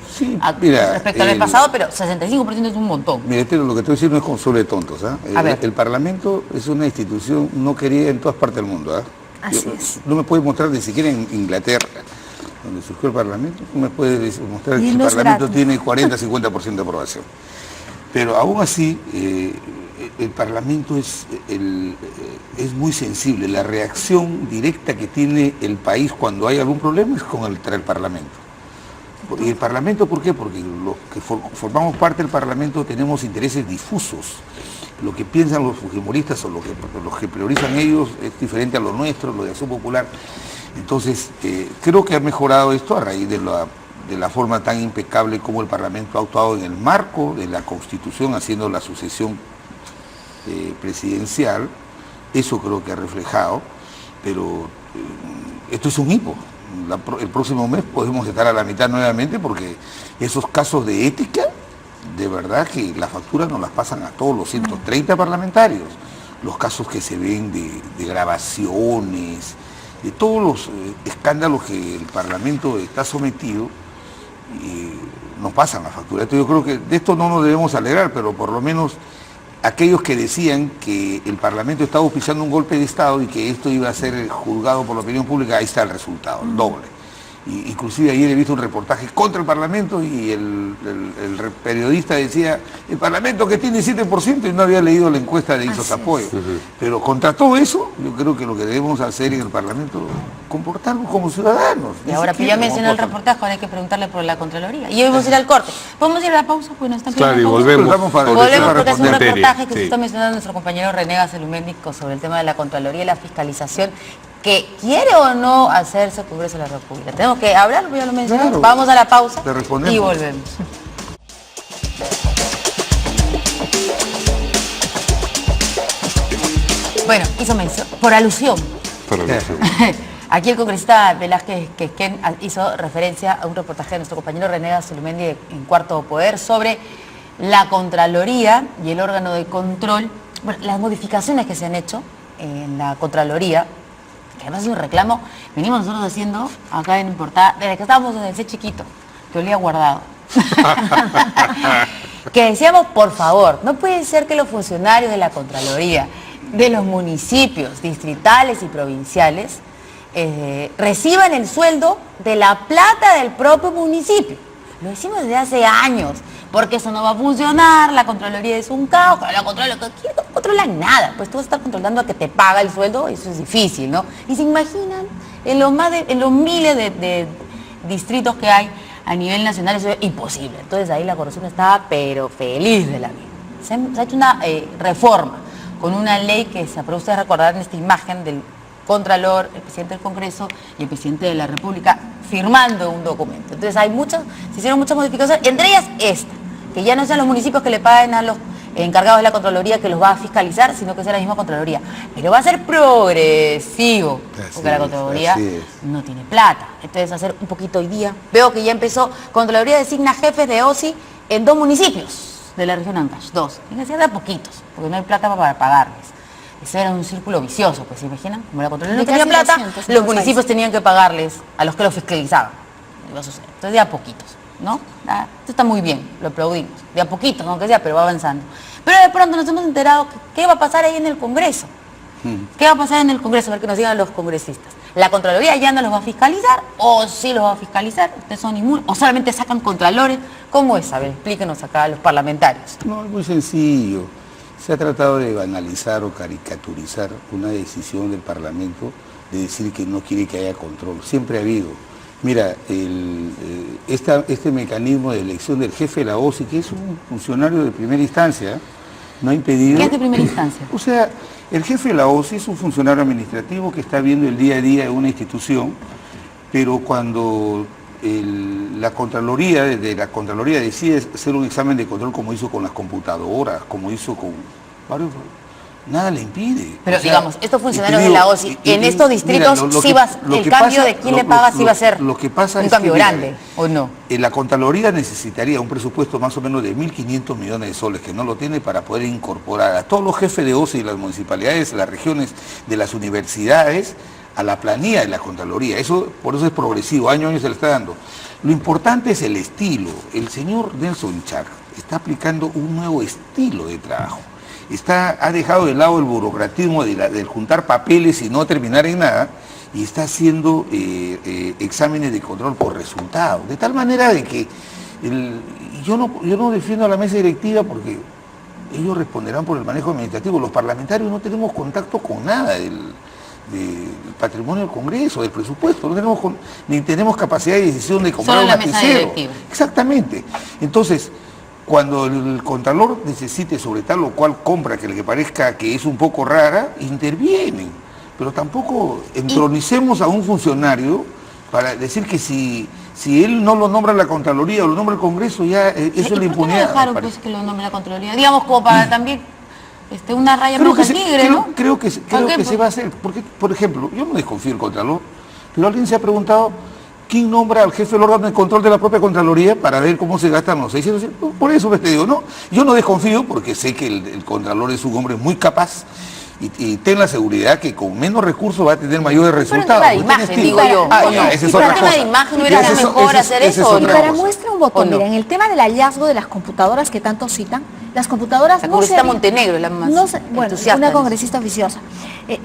[SPEAKER 2] respecto al mes pasado, pero 65% es un montón.
[SPEAKER 5] Mire, lo que estoy diciendo es consuelo de tontos. El Parlamento es una institución no querida en todas partes del mundo.
[SPEAKER 4] Así es.
[SPEAKER 5] No me puede mostrar ni siquiera en Inglaterra, donde surgió el Parlamento, no me puede mostrar que el Parlamento tiene 40-50% de aprobación. Pero aún así, el Parlamento es muy sensible. La reacción directa que tiene el país cuando hay algún problema es con el Parlamento. ¿Y el Parlamento por qué? Porque los que formamos parte del Parlamento tenemos intereses difusos. Lo que piensan los fujimoristas o los que priorizan ellos es diferente a lo nuestro, lo de Acción Popular. Entonces, creo que ha mejorado esto a raíz de la forma tan impecable como el Parlamento ha actuado en el marco de la Constitución, haciendo la sucesión presidencial. Eso creo que ha reflejado, pero esto es un hipo. El próximo mes podemos estar a la mitad nuevamente porque esos casos de ética, de verdad que las facturas nos las pasan a todos los 130 parlamentarios. Los casos que se ven de grabaciones, de todos los escándalos que el Parlamento está sometido, nos pasan la factura. Entonces yo creo que de esto no nos debemos alegrar, pero por lo menos aquellos que decían que el Parlamento estaba auspiciando un golpe de Estado y que esto iba a ser juzgado por la opinión pública, ahí está el resultado, el doble. Inclusive ayer he visto un reportaje contra el Parlamento y el periodista decía, el Parlamento que tiene 7% y no había leído la encuesta de Ipsos Apoyo. Pero contra todo eso, yo creo que lo que debemos hacer en el Parlamento es comportarnos como ciudadanos.
[SPEAKER 2] Y ahora que ya mencionó el reportaje, ahora hay que preguntarle por la Contraloría. Y hoy vamos a ir al corte. ¿Podemos ir a la pausa? Pues no están
[SPEAKER 1] claro, y volvemos
[SPEAKER 2] porque es un reportaje que se está mencionando nuestro compañero René Gacelumendi sobre el tema de la Contraloría y la fiscalización, que quiere o no hacerse Congreso de la República. Tenemos que hablar, ya lo mencioné. Claro. Vamos a la pausa y volvemos. Bueno, hizo mención, por alusión. Aquí el congresista Velázquez Quezquén hizo referencia a un reportaje de nuestro compañero René Gacelumendi en Cuarto Poder sobre la Contraloría y el órgano de control, bueno, las modificaciones que se han hecho en la Contraloría, que además es un reclamo, venimos nosotros haciendo acá en Portada, desde que estábamos en el C chiquito, que olía guardado. Que decíamos, por favor, no puede ser que los funcionarios de la Contraloría, de los municipios distritales y provinciales, reciban el sueldo de la plata del propio municipio. Lo decimos desde hace años. porque eso no va a funcionar, la Contraloría es un caos, la Contraloría no controla nada, pues tú vas a estar controlando a que te paga el sueldo, eso es difícil, ¿no? Y se imaginan, en los miles de distritos que hay a nivel nacional, eso es imposible. Entonces ahí la corrupción estaba, pero feliz de la vida. Se ha hecho una reforma con una ley que se aprobó, ustedes recordarán esta imagen del Contralor, el presidente del Congreso y el presidente de la República firmando un documento. Entonces se hicieron muchas modificaciones, entre ellas esta, que ya no sean los municipios que le paguen a los encargados de la Contraloría que los va a fiscalizar, sino que sea la misma Contraloría. Pero va a ser progresivo, porque la Contraloría no tiene plata. Entonces va a ser un poquito hoy día. Veo que ya empezó, Contraloría designa jefes de OSI en 2 municipios de la región Ancash, 2. Y decía de a poquitos, porque no hay plata para pagarles. Eso era un círculo vicioso, pues, ¿se imaginan? Como la Contraloría no tenía plata, los municipios tenían que pagarles a los que los fiscalizaban. Entonces, de a poquitos, ¿no? Esto está muy bien, lo aplaudimos. De a poquitos, aunque sea, pero va avanzando. Pero de pronto nos hemos enterado que qué va a pasar ahí en el Congreso. ¿Qué va a pasar en el Congreso? A ver que nos digan los congresistas. ¿La Contraloría ya no los va a fiscalizar? ¿O sí los va a fiscalizar? ¿Ustedes son inmunes? ¿O solamente sacan contralores? ¿Cómo es? A ver, explíquenos acá a los parlamentarios.
[SPEAKER 5] No, es muy sencillo. Se ha tratado de banalizar o caricaturizar una decisión del Parlamento de decir que no quiere que haya control. Siempre ha habido. Mira, este mecanismo de elección del jefe de la OSI, que es un funcionario de primera instancia, no ha impedido...
[SPEAKER 2] ¿Qué es de primera instancia?
[SPEAKER 5] O sea, el jefe de la OSI es un funcionario administrativo que está viendo el día a día de una institución, pero cuando la Contraloría decide hacer un examen de control como hizo con las computadoras, como hizo con varios... Nada le impide.
[SPEAKER 2] Pero o sea, digamos, estos funcionarios de la OSI, en estos distritos, el cambio de quién le paga sí va a ser un cambio grande, ¿o no?
[SPEAKER 5] La Contraloría necesitaría un presupuesto más o menos de 1.500 millones de soles, que no lo tiene, para poder incorporar a todos los jefes de OSI de las municipalidades, de las regiones, de las universidades, a la planilla de la Contraloría. Por eso es progresivo, año a año se le está dando. Lo importante es el estilo. El señor Nelson Char está aplicando un nuevo estilo de trabajo. Ha dejado de lado el burocratismo del juntar papeles y no terminar en nada, y está haciendo exámenes de control por resultados, de tal manera de que yo no defiendo a la mesa directiva porque ellos responderán por el manejo administrativo. Los parlamentarios no tenemos contacto con nada del patrimonio del Congreso, del presupuesto, ni tenemos capacidad de decisión de comprar un lapicero. Exactamente. Entonces, cuando el Contralor necesite sobre tal o cual compra que le parezca que es un poco rara, intervienen. Pero tampoco entronicemos a un funcionario para decir que si él no lo nombra la Contraloría o lo nombra el Congreso, ya eso es la impunidad.
[SPEAKER 2] ¿Por qué no dejaron pues, que lo nombre la Contraloría? Digamos, como para también una raya más al tigre, ¿no?
[SPEAKER 5] Creo que se va a hacer. Porque, por ejemplo, yo no desconfío del Contralor, pero alguien se ha preguntado... ¿Quién nombra al jefe del órgano de control de la propia Contraloría para ver cómo se gastan los 600? Por eso te digo, no, yo no desconfío porque sé que el Contralor es un hombre muy capaz y ten la seguridad que con menos recursos va a tener mayores resultados.
[SPEAKER 2] Pero un tema de imagen, digo yo.
[SPEAKER 5] Esa es otra cosa.
[SPEAKER 2] Tema de imagen, ¿no era mejor hacer eso?
[SPEAKER 4] Para muestra un botón, mira, en el tema del hallazgo de las computadoras que tanto citan, las computadoras...
[SPEAKER 2] La congresista Montenegro, la más entusiasta.
[SPEAKER 4] Una congresista oficiosa.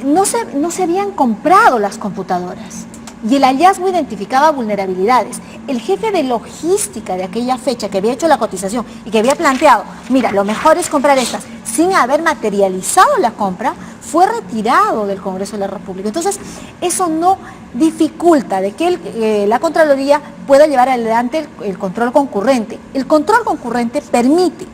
[SPEAKER 4] No se habían comprado las computadoras. Y el hallazgo identificaba vulnerabilidades. El jefe de logística de aquella fecha que había hecho la cotización y que había planteado, mira, lo mejor es comprar estas, sin haber materializado la compra, fue retirado del Congreso de la República. Entonces, eso no dificulta de que la Contraloría pueda llevar adelante el control concurrente. El control concurrente permite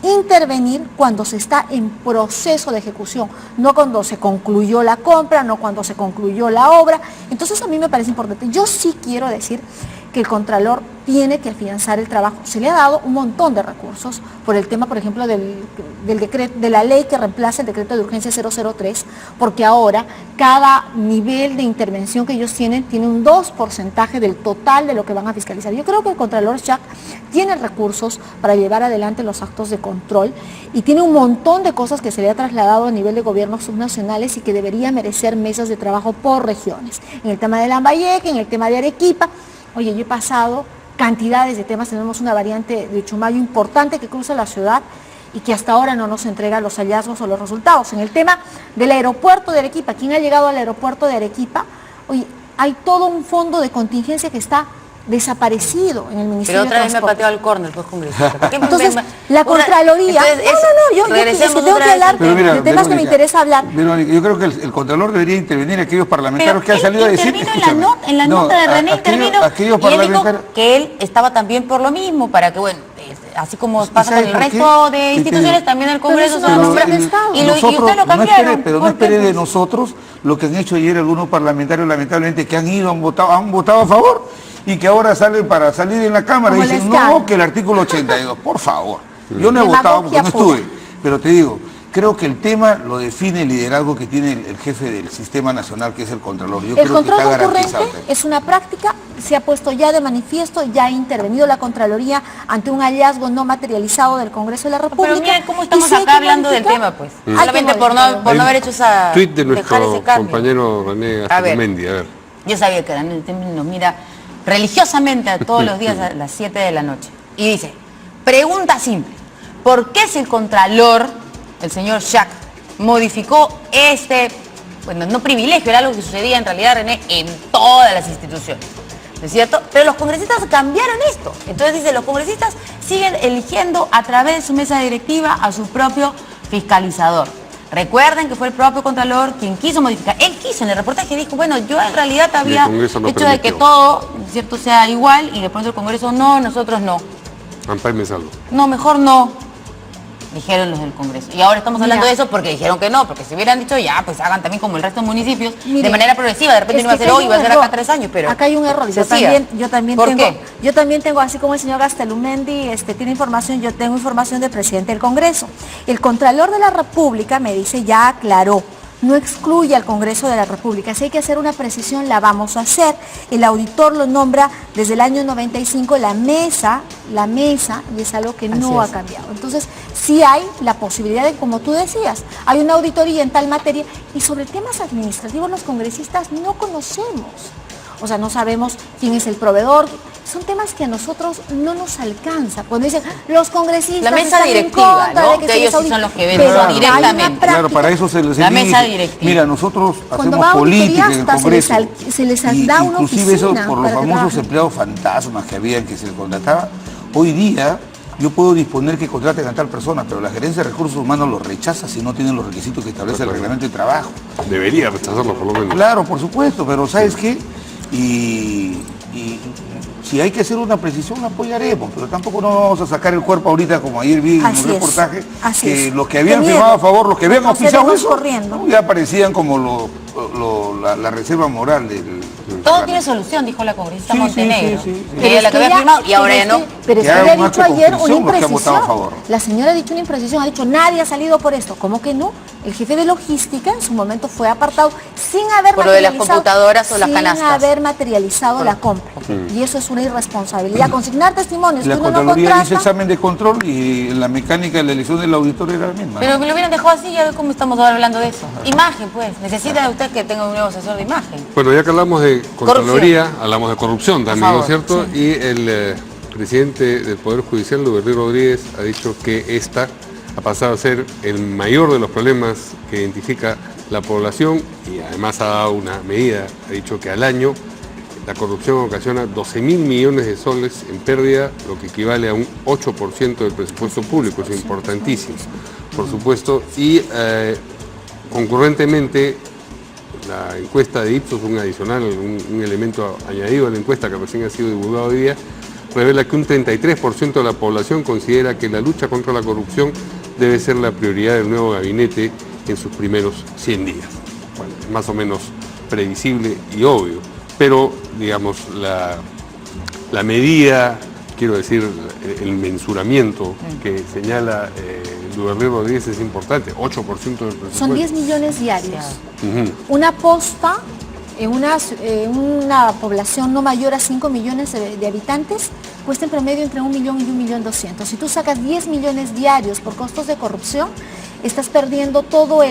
[SPEAKER 4] intervenir cuando se está en proceso de ejecución, no cuando se concluyó la compra, no cuando se concluyó la obra. Entonces a mí me parece importante. Yo sí quiero decir que el Contralor tiene que afianzar el trabajo. Se le ha dado un montón de recursos por el tema, por ejemplo, del decreto, de la ley que reemplaza el decreto de urgencia 003, porque ahora cada nivel de intervención que ellos tienen tiene un 2% del total de lo que van a fiscalizar. Yo creo que el Contralor Chak tiene recursos para llevar adelante los actos de control y tiene un montón de cosas que se le ha trasladado a nivel de gobiernos subnacionales y que debería merecer mesas de trabajo por regiones. En el tema de Lambayeque, en el tema de Arequipa. Oye, yo he pasado cantidades de temas, tenemos una variante de Chumayo importante que cruza la ciudad y que hasta ahora no nos entrega los hallazgos o los resultados. En el tema del aeropuerto de Arequipa, ¿quién ha llegado al aeropuerto de Arequipa? Oye, hay todo un fondo de contingencia que está desaparecido en el Ministerio
[SPEAKER 2] Pero otra
[SPEAKER 4] de
[SPEAKER 2] vez me
[SPEAKER 4] Transporte.
[SPEAKER 2] pateó al córner, pues, congresista.
[SPEAKER 4] Entonces, la Contraloría... yo
[SPEAKER 2] regresemos
[SPEAKER 4] tengo que
[SPEAKER 2] otra vez
[SPEAKER 4] hablar
[SPEAKER 2] al tema.
[SPEAKER 4] de temas que me interesa hablar.
[SPEAKER 5] Verónica, yo creo que el Contralor debería intervenir a aquellos parlamentarios
[SPEAKER 2] Pero
[SPEAKER 5] que han salido a decir...
[SPEAKER 2] intervino
[SPEAKER 5] escúchame,
[SPEAKER 2] en la nota de René, intervino
[SPEAKER 5] aquellos
[SPEAKER 2] y él dijo
[SPEAKER 5] parlamentarios...
[SPEAKER 2] que él estaba también por lo mismo, para que, bueno, así como pasa con
[SPEAKER 5] sabes
[SPEAKER 2] el
[SPEAKER 5] por qué?
[SPEAKER 2] resto de
[SPEAKER 5] ¿Qué te
[SPEAKER 2] instituciones,
[SPEAKER 5] digo?
[SPEAKER 2] también el Congreso se
[SPEAKER 4] Pero
[SPEAKER 2] va a
[SPEAKER 4] eso
[SPEAKER 2] nombrar.
[SPEAKER 4] no es Estado.
[SPEAKER 2] Y ustedes lo
[SPEAKER 5] no
[SPEAKER 2] cambiaron.
[SPEAKER 5] espere, pero no
[SPEAKER 2] ¿Por qué,
[SPEAKER 5] espere de
[SPEAKER 2] pues?
[SPEAKER 5] nosotros lo que han hecho ayer algunos parlamentarios, lamentablemente, que han ido, han votado a favor y que ahora salen para salir en la Cámara y
[SPEAKER 4] Como
[SPEAKER 5] dicen,
[SPEAKER 4] les cae.
[SPEAKER 5] no, que el artículo 82, por favor. Yo no he
[SPEAKER 4] Demagogia
[SPEAKER 5] votado porque no
[SPEAKER 4] pura.
[SPEAKER 5] estuve, pero te digo, creo que el tema lo define el liderazgo que tiene el jefe del Sistema Nacional, que es el Contralor. Yo
[SPEAKER 4] El
[SPEAKER 5] creo que
[SPEAKER 4] control
[SPEAKER 5] está
[SPEAKER 4] concurrente
[SPEAKER 5] garantizado.
[SPEAKER 4] es una práctica, se ha puesto ya de manifiesto, ya ha intervenido la Contraloría ante un hallazgo no materializado del Congreso de la República.
[SPEAKER 2] Pero miren cómo
[SPEAKER 4] y
[SPEAKER 2] estamos
[SPEAKER 4] si hay
[SPEAKER 2] acá
[SPEAKER 4] que
[SPEAKER 2] hablando del
[SPEAKER 4] modificar,
[SPEAKER 2] tema, pues.
[SPEAKER 4] hay que
[SPEAKER 2] Solamente por
[SPEAKER 4] modificarlo.
[SPEAKER 2] no haber hecho esa...
[SPEAKER 1] Tweet de
[SPEAKER 2] dejar
[SPEAKER 1] nuestro
[SPEAKER 2] ese cambio.
[SPEAKER 1] compañero René
[SPEAKER 2] A ver.
[SPEAKER 1] Astumendi, a ver.
[SPEAKER 2] Yo sabía que René nos mira religiosamente a todos los días a las 7 de la noche. Y dice, pregunta simple, ¿por qué si el Contralor, el señor Schack, modificó bueno, no privilegio, era algo que sucedía en realidad, René, en todas las instituciones, ¿no es cierto? Pero los congresistas cambiaron esto. Entonces dice, los congresistas siguen eligiendo a través de su mesa directiva a su propio fiscalizador. Recuerden que fue el propio Contralor quien quiso modificar. Él quiso, en el reportaje dijo, bueno, yo en realidad había
[SPEAKER 1] Congreso no
[SPEAKER 2] hecho de que
[SPEAKER 1] permitió.
[SPEAKER 2] todo, ¿cierto?, sea igual, y de pronto el Congreso no, nosotros no.
[SPEAKER 1] Ampay me salvo.
[SPEAKER 2] No, mejor no, dijeron los del Congreso. Y ahora estamos hablando
[SPEAKER 4] Mira.
[SPEAKER 2] de eso porque dijeron que no, porque si hubieran dicho ya, pues hagan también como el resto de municipios,
[SPEAKER 4] Mire,
[SPEAKER 2] de manera progresiva. De repente
[SPEAKER 4] es
[SPEAKER 2] no iba a
[SPEAKER 4] que
[SPEAKER 2] ser
[SPEAKER 4] acá
[SPEAKER 2] hoy,
[SPEAKER 4] hay
[SPEAKER 2] iba a
[SPEAKER 4] un
[SPEAKER 2] ser acá
[SPEAKER 4] error.
[SPEAKER 2] 3 años, pero
[SPEAKER 4] acá hay un error.
[SPEAKER 2] se
[SPEAKER 4] Yo
[SPEAKER 2] hacía.
[SPEAKER 4] también
[SPEAKER 2] ¿Por
[SPEAKER 4] tengo,
[SPEAKER 2] qué?
[SPEAKER 4] yo también tengo, así como el señor Gastelumendi tiene información, yo tengo información del presidente del Congreso. El Contralor de la República me dice, ya aclaró, no excluye al Congreso de la República. Si hay que hacer una precisión, la vamos a hacer. El auditor lo nombra desde el año 95 la mesa, y es algo que no ha
[SPEAKER 2] Así es.
[SPEAKER 4] cambiado. Entonces, sí hay la posibilidad de, como tú decías, hay una auditoría en tal materia, y sobre temas administrativos los congresistas no conocemos. O sea, no sabemos quién es el proveedor. Son temas que a nosotros no nos alcanza. Cuando dicen, los congresistas
[SPEAKER 2] La mesa
[SPEAKER 4] están en
[SPEAKER 2] directiva,
[SPEAKER 4] contra
[SPEAKER 2] ¿no?
[SPEAKER 4] de
[SPEAKER 2] Que
[SPEAKER 4] se
[SPEAKER 2] ellos
[SPEAKER 4] les
[SPEAKER 2] sí son los que ven
[SPEAKER 4] Pero
[SPEAKER 2] eso
[SPEAKER 4] hay una
[SPEAKER 2] directamente.
[SPEAKER 4] práctica-
[SPEAKER 5] Claro, para eso se les
[SPEAKER 2] La
[SPEAKER 5] elige.
[SPEAKER 2] mesa directiva.
[SPEAKER 5] Mira, nosotros
[SPEAKER 4] Cuando
[SPEAKER 5] hacemos
[SPEAKER 4] va a
[SPEAKER 5] política
[SPEAKER 4] auditoría
[SPEAKER 5] en el
[SPEAKER 4] hasta
[SPEAKER 5] Congreso.
[SPEAKER 4] se les da una
[SPEAKER 5] inclusive eso
[SPEAKER 4] oficina
[SPEAKER 5] por los
[SPEAKER 4] para que
[SPEAKER 5] famosos
[SPEAKER 4] trabajen.
[SPEAKER 5] empleados fantasmas que habían, que se les contrataba. Hoy día yo puedo disponer que contraten a tal persona, pero la gerencia de recursos humanos lo rechaza si no tienen los requisitos que establece el reglamento de trabajo.
[SPEAKER 1] Debería rechazarlo por lo menos.
[SPEAKER 5] Claro, por supuesto, pero ¿sabes qué? Y si hay que hacer una precisión, la apoyaremos, pero tampoco nos vamos a sacar el cuerpo ahorita, como ayer vi en
[SPEAKER 4] Así
[SPEAKER 5] un
[SPEAKER 4] es,
[SPEAKER 5] reportaje,
[SPEAKER 4] así
[SPEAKER 5] que
[SPEAKER 4] es.
[SPEAKER 5] los que habían
[SPEAKER 4] Qué
[SPEAKER 5] firmado
[SPEAKER 4] miedo.
[SPEAKER 5] a favor, los que habían
[SPEAKER 4] Entonces,
[SPEAKER 5] oficiado
[SPEAKER 4] vamos
[SPEAKER 5] eso,
[SPEAKER 4] corriendo.
[SPEAKER 5] ¿no? Ya parecían como la reserva moral del...
[SPEAKER 2] Todo tiene solución, dijo la congresista
[SPEAKER 5] Sí, sí,
[SPEAKER 2] Montenegro.
[SPEAKER 5] sí, sí.
[SPEAKER 2] Que era la que había firmado y ahora ya no.
[SPEAKER 4] Pero es
[SPEAKER 5] Que
[SPEAKER 4] que
[SPEAKER 5] hagan
[SPEAKER 4] le ha
[SPEAKER 5] un
[SPEAKER 4] dicho
[SPEAKER 5] acto de
[SPEAKER 4] ayer una
[SPEAKER 5] contrición los que han votado a
[SPEAKER 4] imprecisión.
[SPEAKER 5] favor.
[SPEAKER 4] La señora ha dicho una imprecisión, ha dicho nadie ha salido por esto. ¿Cómo que no? El jefe de logística en su momento fue apartado sin haber
[SPEAKER 2] Por lo de las
[SPEAKER 4] materializado,
[SPEAKER 2] computadoras o las canastas.
[SPEAKER 4] sin haber materializado la compra. Y eso es una irresponsabilidad. Consignar testimonios
[SPEAKER 5] La
[SPEAKER 4] que uno no
[SPEAKER 5] Contraloría hizo
[SPEAKER 4] contrata.
[SPEAKER 5] examen de control y la mecánica de la elección del auditor era la misma.
[SPEAKER 2] Pero que lo hubieran dejado así, ya ve cómo estamos ahora hablando de eso. Imagen, pues. Necesita usted que tenga un nuevo asesor de imagen.
[SPEAKER 1] Bueno, ya que hablamos de Contraloría, hablamos de corrupción también,
[SPEAKER 2] favor,
[SPEAKER 1] ¿no es cierto? Y el presidente del Poder Judicial, Duverger Rodríguez, ha dicho que esta ha pasado a ser el mayor de los problemas que identifica la población y además ha dado una medida, ha dicho que al año la corrupción ocasiona 12.000 millones de soles en pérdida, lo que equivale a un 8% del presupuesto público, es importantísimo, por supuesto, y concurrentemente la encuesta de Ipsos, un adicional, un elemento añadido a la encuesta que recién ha sido divulgado hoy día, revela que un 33% de la población considera que la lucha contra la corrupción debe ser la prioridad del nuevo gabinete en sus primeros 100 días. Bueno, más o menos previsible y obvio, pero digamos la medida, quiero decir, el mensuramiento que señala Duverger Rodríguez es importante, 8% del presupuesto.
[SPEAKER 4] Son 10 millones diarios.
[SPEAKER 1] Ujú.
[SPEAKER 4] Una posta en una población no mayor a 5 millones de habitantes cuesta en promedio entre 1 millón y 1.200.000. Si tú sacas 10 millones diarios por costos de corrupción, estás perdiendo todo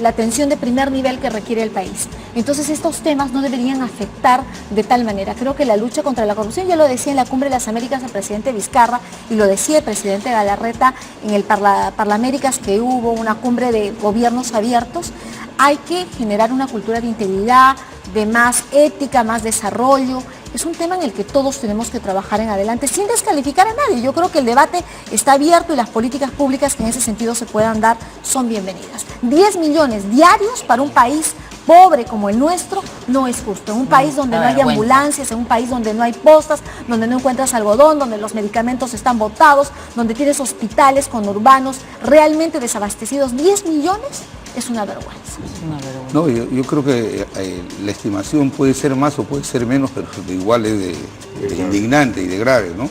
[SPEAKER 4] la atención de primer nivel que requiere el país. Entonces estos temas no deberían afectar de tal manera. Creo que la lucha contra la corrupción, ya lo decía en la Cumbre de las Américas el presidente Vizcarra y lo decía el presidente Galarreta en el Parlaméricas, que hubo una cumbre de gobiernos abiertos. Hay que generar una cultura de integridad, de más ética, más desarrollo, es un tema en el que todos tenemos que trabajar en adelante sin descalificar a nadie. Yo creo que el debate está abierto y las políticas públicas que en ese sentido se puedan dar son bienvenidas. 10 millones diarios para un país pobre como el nuestro no es justo. En un país donde no hay ambulancias, en un país donde no hay postas, donde no encuentras algodón, donde los medicamentos están botados, donde tienes hospitales conurbanos realmente desabastecidos, 10 millones es una vergüenza.
[SPEAKER 5] No, yo creo que la estimación puede ser más o puede ser menos, pero igual es de indignante y de grave, ¿no?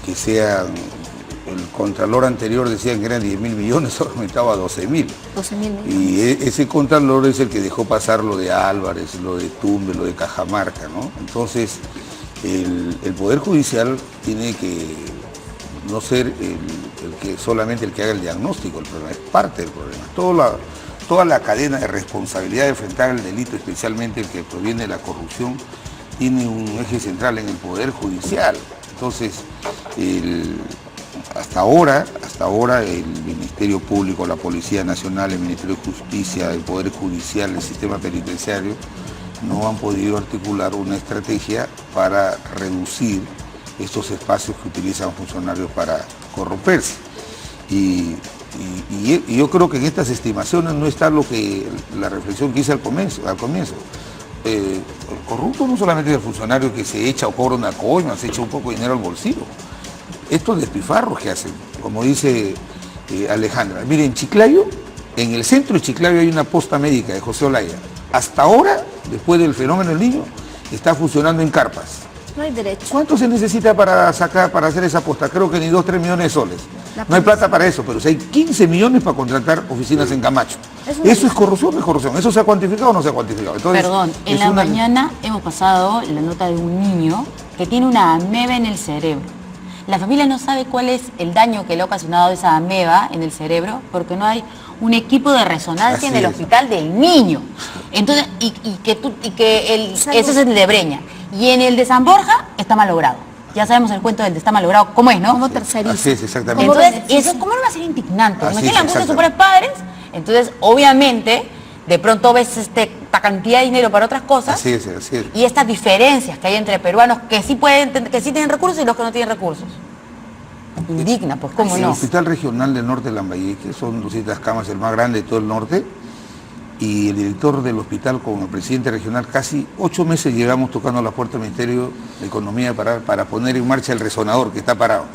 [SPEAKER 5] Que sea, el contralor anterior decían que eran 10.000 millones, ahora aumentaba a 12.000.
[SPEAKER 4] 12.000 millones.
[SPEAKER 5] Y ese contralor es el que dejó pasar lo de Álvarez, lo de Tumbe, lo de Cajamarca, ¿no? Entonces, el Poder Judicial tiene que no ser solamente el que haga el diagnóstico, el problema es parte del problema. Toda la cadena de responsabilidad de enfrentar el delito, especialmente el que proviene de la corrupción, tiene un eje central en el Poder Judicial. Entonces, hasta ahora el Ministerio Público, la Policía Nacional, el Ministerio de Justicia, el Poder Judicial, el sistema penitenciario, no han podido articular una estrategia para reducir estos espacios que utilizan funcionarios para corromperse. Y yo creo que en estas estimaciones no está la reflexión que hice al comienzo. El corrupto no solamente es el funcionario que se echa o cobra una coima, se echa un poco de dinero al bolsillo. Estos despilfarros que hacen, como dice Alejandra. Miren, en Chiclayo, en el centro de Chiclayo hay una posta médica de José Olaya. Hasta ahora, después del fenómeno del Niño, está funcionando en carpas.
[SPEAKER 4] No hay derecho.
[SPEAKER 5] ¿Cuánto se necesita para hacer esa posta? Creo que ni 2 o 3 millones de soles. No hay plata para eso, pero si hay 15 millones para contratar oficinas en Camacho. ¿Eso es corrupción o no es corrupción? ¿Eso se ha cuantificado o no se ha cuantificado? Entonces,
[SPEAKER 2] perdón, en la mañana hemos pasado la nota de un niño que tiene una ameba en el cerebro. La familia no sabe cuál es el daño que le ha ocasionado esa ameba en el cerebro porque no hay un equipo de resonancia en el hospital del niño. Entonces, ese es el de Breña. Y en el de San Borja está malogrado. Ya sabemos el cuento del de está malogrado, ¿cómo es, no?
[SPEAKER 4] Como tercerizo.
[SPEAKER 5] Así es, exactamente.
[SPEAKER 2] Entonces, eso, ¿cómo no va a ser indignante? Como que la angustia de sus propios padres, entonces, obviamente, de pronto ves esta cantidad de dinero para otras cosas.
[SPEAKER 5] Así es.
[SPEAKER 2] Y estas diferencias que hay entre peruanos que sí tienen recursos y los que no tienen recursos. Indigna, pues, ¿cómo no?
[SPEAKER 5] El Hospital Regional del Norte de Lambayeque son 200 camas, el más grande de todo el norte. Y el director del hospital con el presidente regional, casi 8 meses llegamos tocando la puerta del Ministerio de Economía para poner en marcha el resonador que está parado.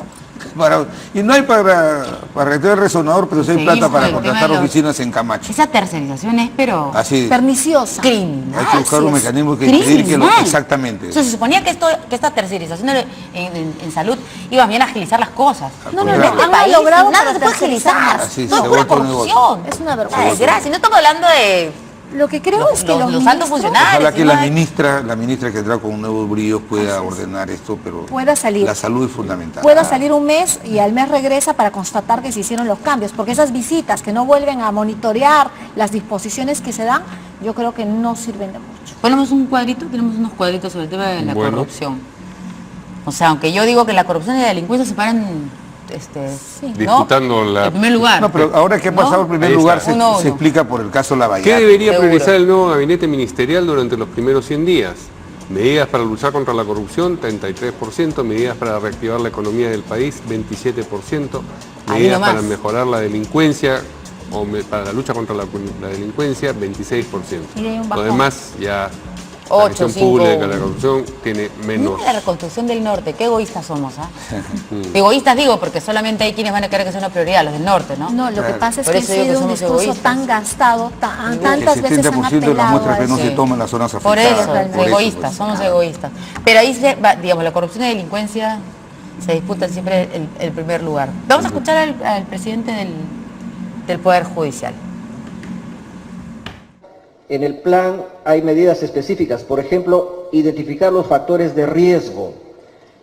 [SPEAKER 5] Y no hay para retirar el resonador, pero sí hay plata para contratar oficinas en Camacho.
[SPEAKER 2] Esa tercerización es, pero
[SPEAKER 5] así,
[SPEAKER 4] perniciosa.
[SPEAKER 5] Criminal. Hay que buscar un mecanismo que impedir que exactamente.
[SPEAKER 2] Entonces, se suponía que esta tercerización en salud iba bien a agilizar las cosas.
[SPEAKER 4] No, han logrado
[SPEAKER 2] nada se puede agilizar. Todo es pura corrupción.
[SPEAKER 4] Es una vergüenza.
[SPEAKER 2] Gracias. No estamos hablando de...
[SPEAKER 4] Lo que creo es que
[SPEAKER 2] los altos funcionarios...
[SPEAKER 5] Ojalá que la ministra que entra con un nuevo brillo pueda ordenar esto, pero
[SPEAKER 4] pueda salir.
[SPEAKER 5] La salud es fundamental.
[SPEAKER 4] Pueda salir un mes y al mes regresa para constatar que se hicieron los cambios, porque esas visitas que no vuelven a monitorear las disposiciones que se dan, yo creo que no sirven de mucho.
[SPEAKER 2] Ponemos un cuadrito, tenemos unos cuadritos sobre el tema de la corrupción. O sea, aunque yo digo que la corrupción y la delincuencia se paran...
[SPEAKER 1] disputando
[SPEAKER 2] el primer lugar.
[SPEAKER 5] No, pero ahora que ha pasado el primer lugar se explica por el caso Lavallato.
[SPEAKER 1] ¿Qué debería priorizar el nuevo gabinete ministerial durante los primeros 100 días? Medidas para luchar contra la corrupción, 33%, medidas para reactivar la economía del país, 27%, medidas para mejorar la delincuencia o para la lucha contra la delincuencia, 26%. Lo demás ya... La gestión pública, la corrupción tiene menos...
[SPEAKER 2] Mira la reconstrucción del norte, qué egoístas somos, ¿ah? Egoístas digo, porque solamente hay quienes van a querer que sea una prioridad, los del norte, ¿no?
[SPEAKER 4] No, lo que pasa es que ha sido un discurso tan gastado, tantas veces han apelado
[SPEAKER 5] de las muestras que no se toman en las zonas afectadas.
[SPEAKER 2] Por eso, egoístas, somos egoístas. Pero ahí, digamos, la corrupción y la delincuencia se disputan siempre el primer lugar. Vamos a escuchar al presidente del Poder Judicial.
[SPEAKER 9] En el plan hay medidas específicas, por ejemplo, identificar los factores de riesgo.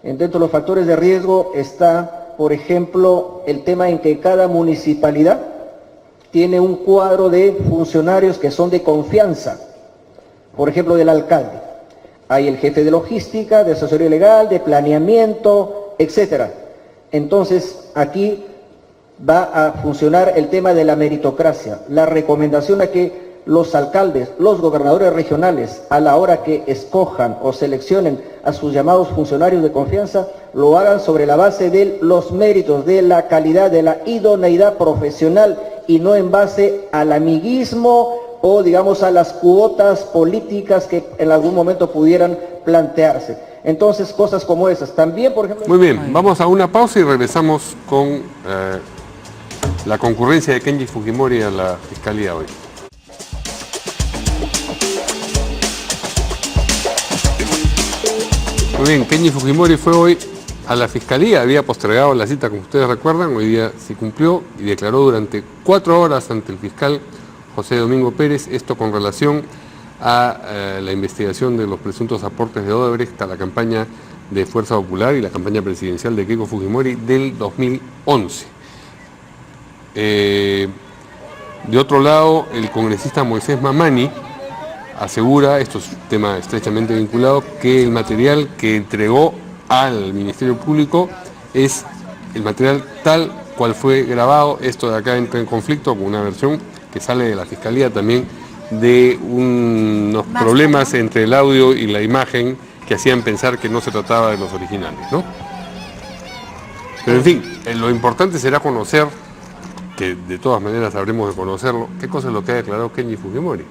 [SPEAKER 9] Dentro de los factores de riesgo está, por ejemplo, el tema en que cada municipalidad tiene un cuadro de funcionarios que son de confianza, por ejemplo, del alcalde. Hay el jefe de logística, de asesoría legal, de planeamiento, etc. Entonces, aquí va a funcionar el tema de la meritocracia. La recomendación a que los alcaldes, los gobernadores regionales, a la hora que escojan o seleccionen a sus llamados funcionarios de confianza lo hagan sobre la base de los méritos, de la calidad, de la idoneidad profesional y no en base al amiguismo o digamos a las cuotas políticas que en algún momento pudieran plantearse. Entonces, cosas como esas. También, por ejemplo...
[SPEAKER 1] Muy bien, vamos a una pausa y regresamos con la concurrencia de Kenji Fujimori a la Fiscalía hoy. Muy bien, Kenji Fujimori fue hoy a la Fiscalía, había postergado la cita, como ustedes recuerdan, hoy día se cumplió y declaró durante 4 horas ante el fiscal José Domingo Pérez, esto con relación a la investigación de los presuntos aportes de Odebrecht a la campaña de Fuerza Popular y la campaña presidencial de Keiko Fujimori del 2011. De otro lado, el congresista Moisés Mamani asegura, esto es un tema estrechamente vinculado, que el material que entregó al Ministerio Público es el material tal cual fue grabado. Esto de acá entra en conflicto con una versión que sale de la Fiscalía también de unos problemas entre el audio y la imagen que hacían pensar que no se trataba de los originales, ¿no? Pero en fin, lo importante será conocer, que de todas maneras habremos de conocerlo, qué cosa es lo que ha declarado Kenji Fujimori.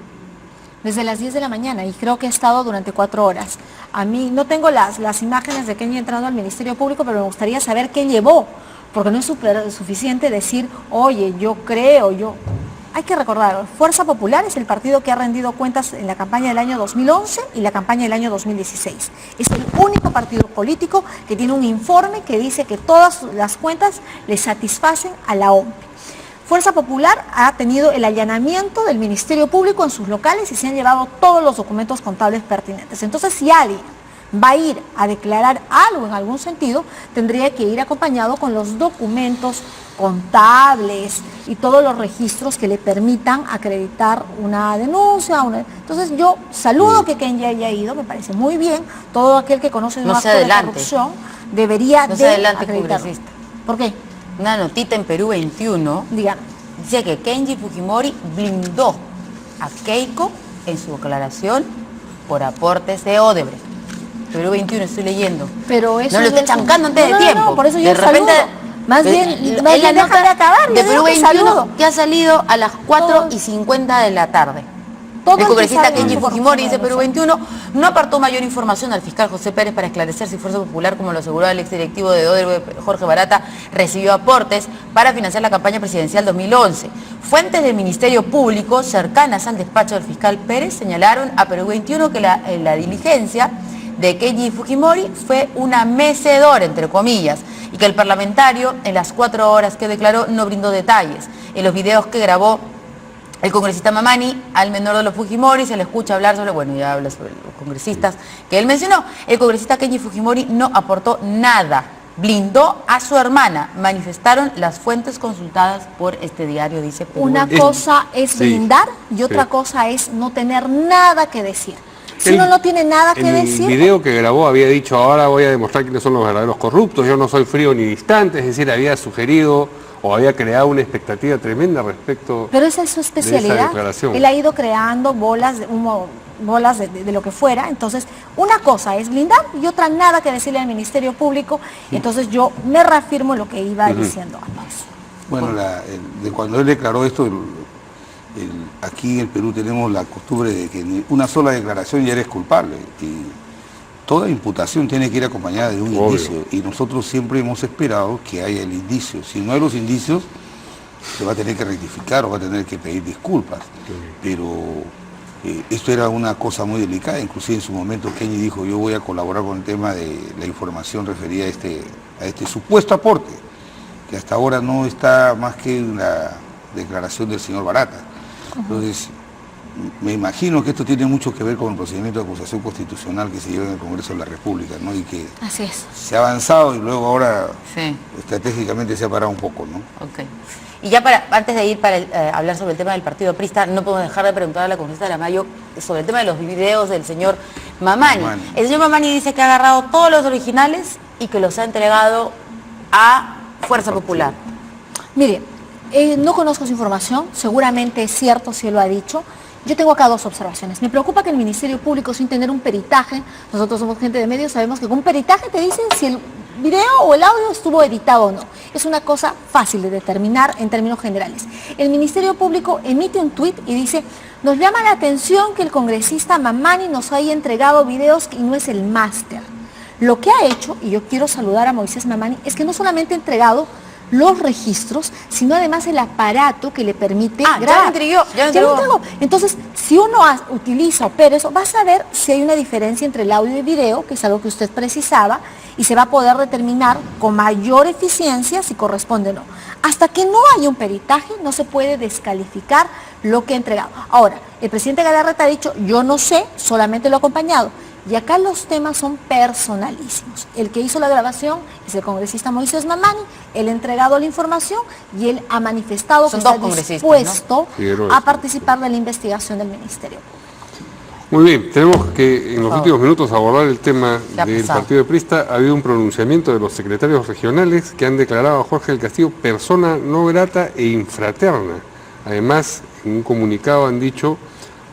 [SPEAKER 4] Desde las 10 de la mañana y creo que he estado durante 4 horas. A mí no tengo las imágenes de Kenji entrando al Ministerio Público, pero me gustaría saber qué llevó, porque no es suficiente decir, oye, yo creo, yo... Hay que recordar, Fuerza Popular es el partido que ha rendido cuentas en la campaña del año 2011 y la campaña del año 2016. Es el único partido político que tiene un informe que dice que todas las cuentas le satisfacen a la OMP. Fuerza Popular ha tenido el allanamiento del Ministerio Público en sus locales y se han llevado todos los documentos contables pertinentes. Entonces, si alguien va a ir a declarar algo en algún sentido, tendría que ir acompañado con los documentos contables y todos los registros que le permitan acreditar una denuncia. Entonces yo saludo que Kenji haya ido, me parece muy bien. Todo aquel que conoce un acto de corrupción debería acreditarlo. ¿Por qué?
[SPEAKER 2] Una notita en Perú 21 dice que Kenji Fujimori blindó a Keiko en su declaración por aportes de Odebrecht. Perú 21 estoy leyendo.
[SPEAKER 4] Pero eso
[SPEAKER 2] no lo estoy chancando antes de tiempo.
[SPEAKER 4] No, por eso yo
[SPEAKER 2] de repente,
[SPEAKER 4] más bien déjame acabar.
[SPEAKER 2] De Perú 21 que ha salido a las 4:50 de la tarde. El congresista Kenji Fujimori, dice Perú 21, no apartó mayor información al fiscal José Pérez para esclarecer si Fuerza Popular, como lo aseguró el exdirectivo de Odebrecht, Jorge Barata, recibió aportes para financiar la campaña presidencial 2011. Fuentes del Ministerio Público cercanas al despacho del fiscal Pérez señalaron a Perú 21 que la diligencia de Kenji Fujimori fue una mecedora, entre comillas, y que el parlamentario, en las 4 horas que declaró, no brindó detalles. En los videos que grabó el congresista Mamani, al menor de los Fujimori, se le escucha hablar sobre, bueno, ya habla sobre los congresistas que él mencionó. El congresista Kenji Fujimori no aportó nada, blindó a su hermana, manifestaron las fuentes consultadas por este diario, dice Perú.
[SPEAKER 4] Una cosa es blindar y otra cosa es no tener nada que decir. Si uno no tiene nada que decir...
[SPEAKER 1] En el video que grabó había dicho, ahora voy a demostrar quiénes son los verdaderos corruptos, yo no soy frío ni distante, es decir, había sugerido o había creado una expectativa tremenda respecto.
[SPEAKER 4] Pero esa es su especialidad. Él ha ido creando bolas de humo, bolas de lo que fuera. Entonces, una cosa es blindar y otra nada que decirle al Ministerio Público. Entonces yo me reafirmo en lo que iba diciendo antes.
[SPEAKER 5] Bueno, de cuando él declaró esto, aquí en el Perú tenemos la costumbre de que una sola declaración ya eres culpable. Y toda imputación tiene que ir acompañada de un indicio, y nosotros siempre hemos esperado que haya el indicio. Si no hay los indicios, se va a tener que rectificar o va a tener que pedir disculpas. Pero esto era una cosa muy delicada, inclusive en su momento Kenji dijo, yo voy a colaborar con el tema de la información referida a este supuesto aporte, que hasta ahora no está más que en la declaración del señor Barata. Entonces, me imagino que esto tiene mucho que ver con el procedimiento de acusación constitucional que se lleva en el Congreso de la República, ¿no? Y que se ha avanzado y luego ahora estratégicamente se ha parado un poco, ¿no?
[SPEAKER 2] Ok. Y ya antes de ir para hablar sobre el tema del partido aprista, no podemos dejar de preguntar a la congresista de la Mayo sobre el tema de los videos del señor Mamani. El señor Mamani dice que ha agarrado todos los originales y que los ha entregado a Fuerza Popular.
[SPEAKER 4] Mire, no conozco su información, seguramente es cierto si él lo ha dicho. Yo tengo acá dos observaciones. Me preocupa que el Ministerio Público, sin tener un peritaje, nosotros somos gente de medios, sabemos que con un peritaje te dicen si el video o el audio estuvo editado o no. Es una cosa fácil de determinar en términos generales. El Ministerio Público emite un tuit y dice: nos llama la atención que el congresista Mamani nos haya entregado videos y no es el máster. Lo que ha hecho, y yo quiero saludar a Moisés Mamani, es que no solamente ha entregado los registros, sino además el aparato que le permite grabar.
[SPEAKER 2] Ya lo entregó.
[SPEAKER 4] Entonces, si uno utiliza o opera eso, va a saber si hay una diferencia entre el audio y el video, que es algo que usted precisaba, y se va a poder determinar con mayor eficiencia si corresponde o no. Hasta que no haya un peritaje, no se puede descalificar lo que ha entregado. Ahora, el presidente Galarreta ha dicho: yo no sé, solamente lo he acompañado. Y acá los temas son personalísimos. El que hizo la grabación es el congresista Moisés Mamani, él ha entregado la información y él ha manifestado que está dispuesto, ¿no?, a participar de la investigación del ministerio.
[SPEAKER 1] Muy bien, tenemos que en los últimos minutos abordar el tema del partido aprista. Ha habido un pronunciamiento de los secretarios regionales que han declarado a Jorge del Castillo persona no grata e infraterna. Además, en un comunicado han dicho: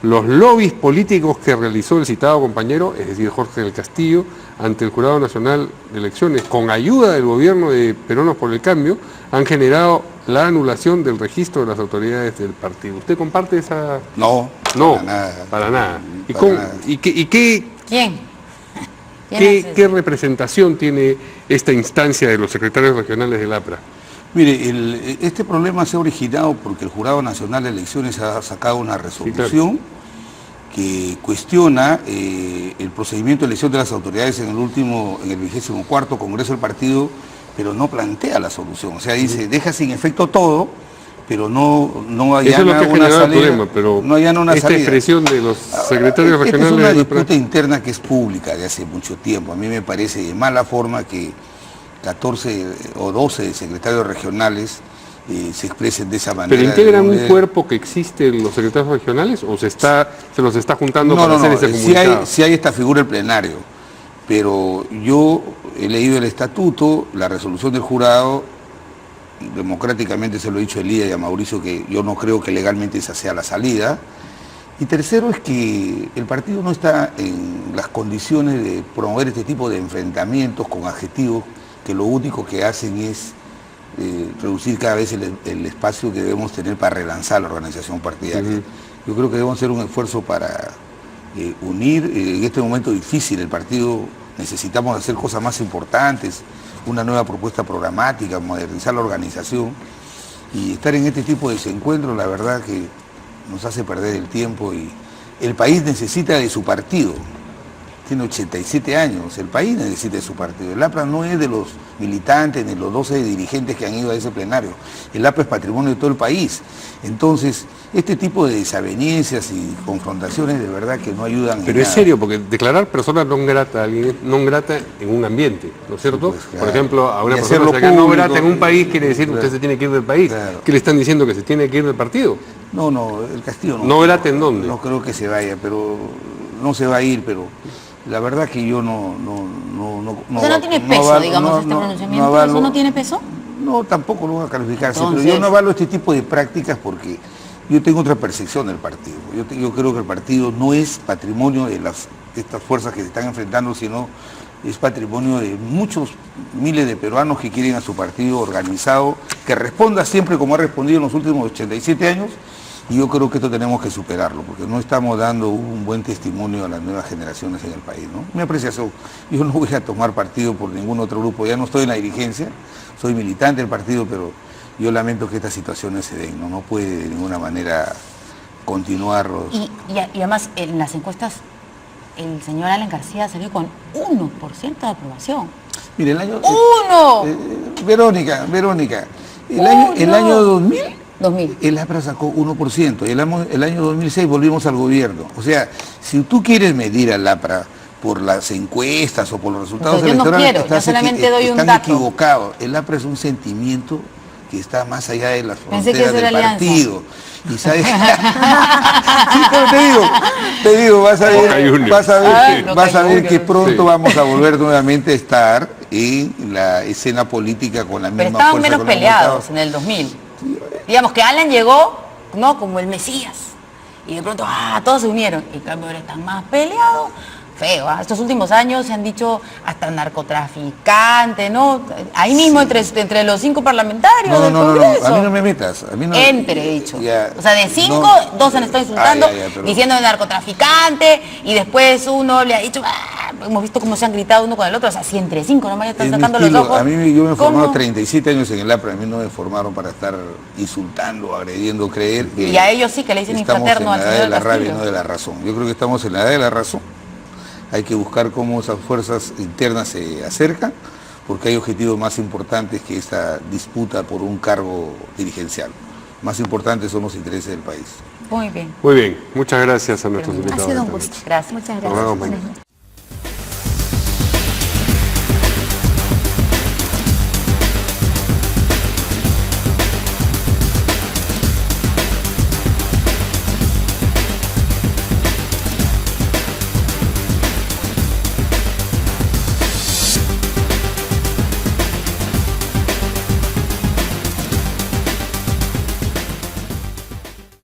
[SPEAKER 1] los lobbies políticos que realizó el citado compañero, es decir, Jorge del Castillo, ante el Jurado Nacional de Elecciones, con ayuda del gobierno de Peruanos por el Cambio, han generado la anulación del registro de las autoridades del partido. ¿Usted comparte esa...?
[SPEAKER 5] No,
[SPEAKER 1] para nada.
[SPEAKER 2] ¿Quién?
[SPEAKER 1] ¿Qué representación tiene esta instancia de los secretarios regionales del APRA?
[SPEAKER 5] Mire, este problema se ha originado porque el Jurado Nacional de Elecciones ha sacado una resolución que cuestiona el procedimiento de elección de las autoridades en el 24º Congreso del Partido, pero no plantea la solución. O sea, dice, deja sin efecto todo, pero no allana una salida. No allana una salida. Esta
[SPEAKER 1] expresión de los secretarios regionales...
[SPEAKER 5] Es una disputa interna que es pública de hace mucho tiempo. A mí me parece de mala forma que 14 o 12 secretarios regionales se expresen de esa manera.
[SPEAKER 1] ¿Pero integran un cuerpo que existe en los secretarios regionales o se los está juntando para hacer ese comunicado?
[SPEAKER 5] Sí hay esta figura el plenario, pero yo he leído el estatuto, la resolución del jurado, democráticamente se lo he dicho a Elías y a Mauricio que yo no creo que legalmente esa sea la salida. Y tercero es que el partido no está en las condiciones de promover este tipo de enfrentamientos con adjetivos que lo único que hacen es reducir cada vez el espacio que debemos tener para relanzar la organización partidaria. Yo creo que debemos hacer un esfuerzo para unir, en este momento difícil el partido, necesitamos hacer cosas más importantes, una nueva propuesta programática, modernizar la organización, y estar en este tipo de desencuentros, la verdad que nos hace perder el tiempo, y el país necesita de su partido. Tiene 87 años, el país necesita de su partido. El APRA no es de los militantes ni los 12 dirigentes que han ido a ese plenario. El APRA es patrimonio de todo el país. Entonces, este tipo de desavenencias y confrontaciones de verdad que no ayudan.
[SPEAKER 1] Pero es serio, porque declarar persona non grata a alguien non grata en un ambiente, ¿no es cierto?
[SPEAKER 5] Pues, claro.
[SPEAKER 1] Por ejemplo, a una persona que no grata en un país quiere decir que usted se tiene que ir del país.
[SPEAKER 5] Claro.
[SPEAKER 1] ¿Qué le están diciendo, que se tiene que ir del partido?
[SPEAKER 5] No, el Castillo no.
[SPEAKER 1] ¿No grata en dónde?
[SPEAKER 5] No creo que se vaya, pero no se va a ir, pero la verdad que yo no
[SPEAKER 2] ¿Eso no tiene peso, digamos, este pronunciamiento? ¿Eso no tiene peso?
[SPEAKER 5] No, tampoco lo voy a calificar, pero yo no avalo este tipo de prácticas porque yo tengo otra percepción del partido. Yo creo que el partido no es patrimonio de estas fuerzas que se están enfrentando, sino es patrimonio de muchos miles de peruanos que quieren a su partido organizado, que responda siempre como ha respondido en los últimos 87 años, y yo creo que esto tenemos que superarlo, porque no estamos dando un buen testimonio a las nuevas generaciones en el país, ¿no? Mi apreciación, yo no voy a tomar partido por ningún otro grupo, ya no estoy en la dirigencia, soy militante del partido, pero yo lamento que estas situaciones se den, no puede de ninguna manera continuar.
[SPEAKER 2] Y además, en las encuestas, el señor Alan García salió con 1% de aprobación.
[SPEAKER 5] Mire, el año...
[SPEAKER 2] ¡1!
[SPEAKER 5] Verónica, el año 2000...
[SPEAKER 2] 2000.
[SPEAKER 5] El APRA sacó 1%, y el año 2006 volvimos al gobierno. O sea, si tú quieres medir al APRA por las encuestas o por los resultados electorales, están equivocados. El APRA es un sentimiento que está más allá de las fronteras del partido. Y sabes, sí, pero te digo, vas a ver que pronto vamos a volver nuevamente a estar en la escena política con la misma fuerza.
[SPEAKER 2] Pero estaban menos peleados en el 2000. Digamos que Alan llegó, ¿no?, como el Mesías. y de pronto, todos se unieron. Y en cambio ahora están más peleados. Feo, Estos últimos años se han dicho hasta narcotraficante, ¿no? Ahí mismo entre los 5 parlamentarios del Congreso.
[SPEAKER 5] A mí no me metas. A mí no,
[SPEAKER 2] Entre, he dicho.
[SPEAKER 5] Ya,
[SPEAKER 2] o sea, de 5, 2 han estado insultando, diciendo de narcotraficante, y después uno le ha dicho, hemos visto cómo se han gritado uno con el otro. O sea, si entre 5 nomás ya están sacando los ojos.
[SPEAKER 5] A mí yo me he formado 37 años en el APRA, a mí no me formaron para estar insultando, agrediendo, creer.
[SPEAKER 2] Y a ellos sí que le dicen infraterno al señor
[SPEAKER 5] Estamos en la edad de la rabia y
[SPEAKER 2] Castillo.
[SPEAKER 5] no de la razón. Yo creo que estamos en la edad de la razón. Hay que buscar cómo esas fuerzas internas se acercan, porque hay objetivos más importantes que esta disputa por un cargo dirigencial. Más importantes son los intereses del país.
[SPEAKER 2] Muy bien.
[SPEAKER 1] Muy bien, muchas gracias a nuestros invitados.
[SPEAKER 4] Ha sido un
[SPEAKER 1] esta
[SPEAKER 4] gusto.
[SPEAKER 1] noche.
[SPEAKER 2] Gracias.
[SPEAKER 4] Muchas
[SPEAKER 1] Nos vemos
[SPEAKER 4] gracias.
[SPEAKER 1] mañana.
[SPEAKER 4] Buenas noches.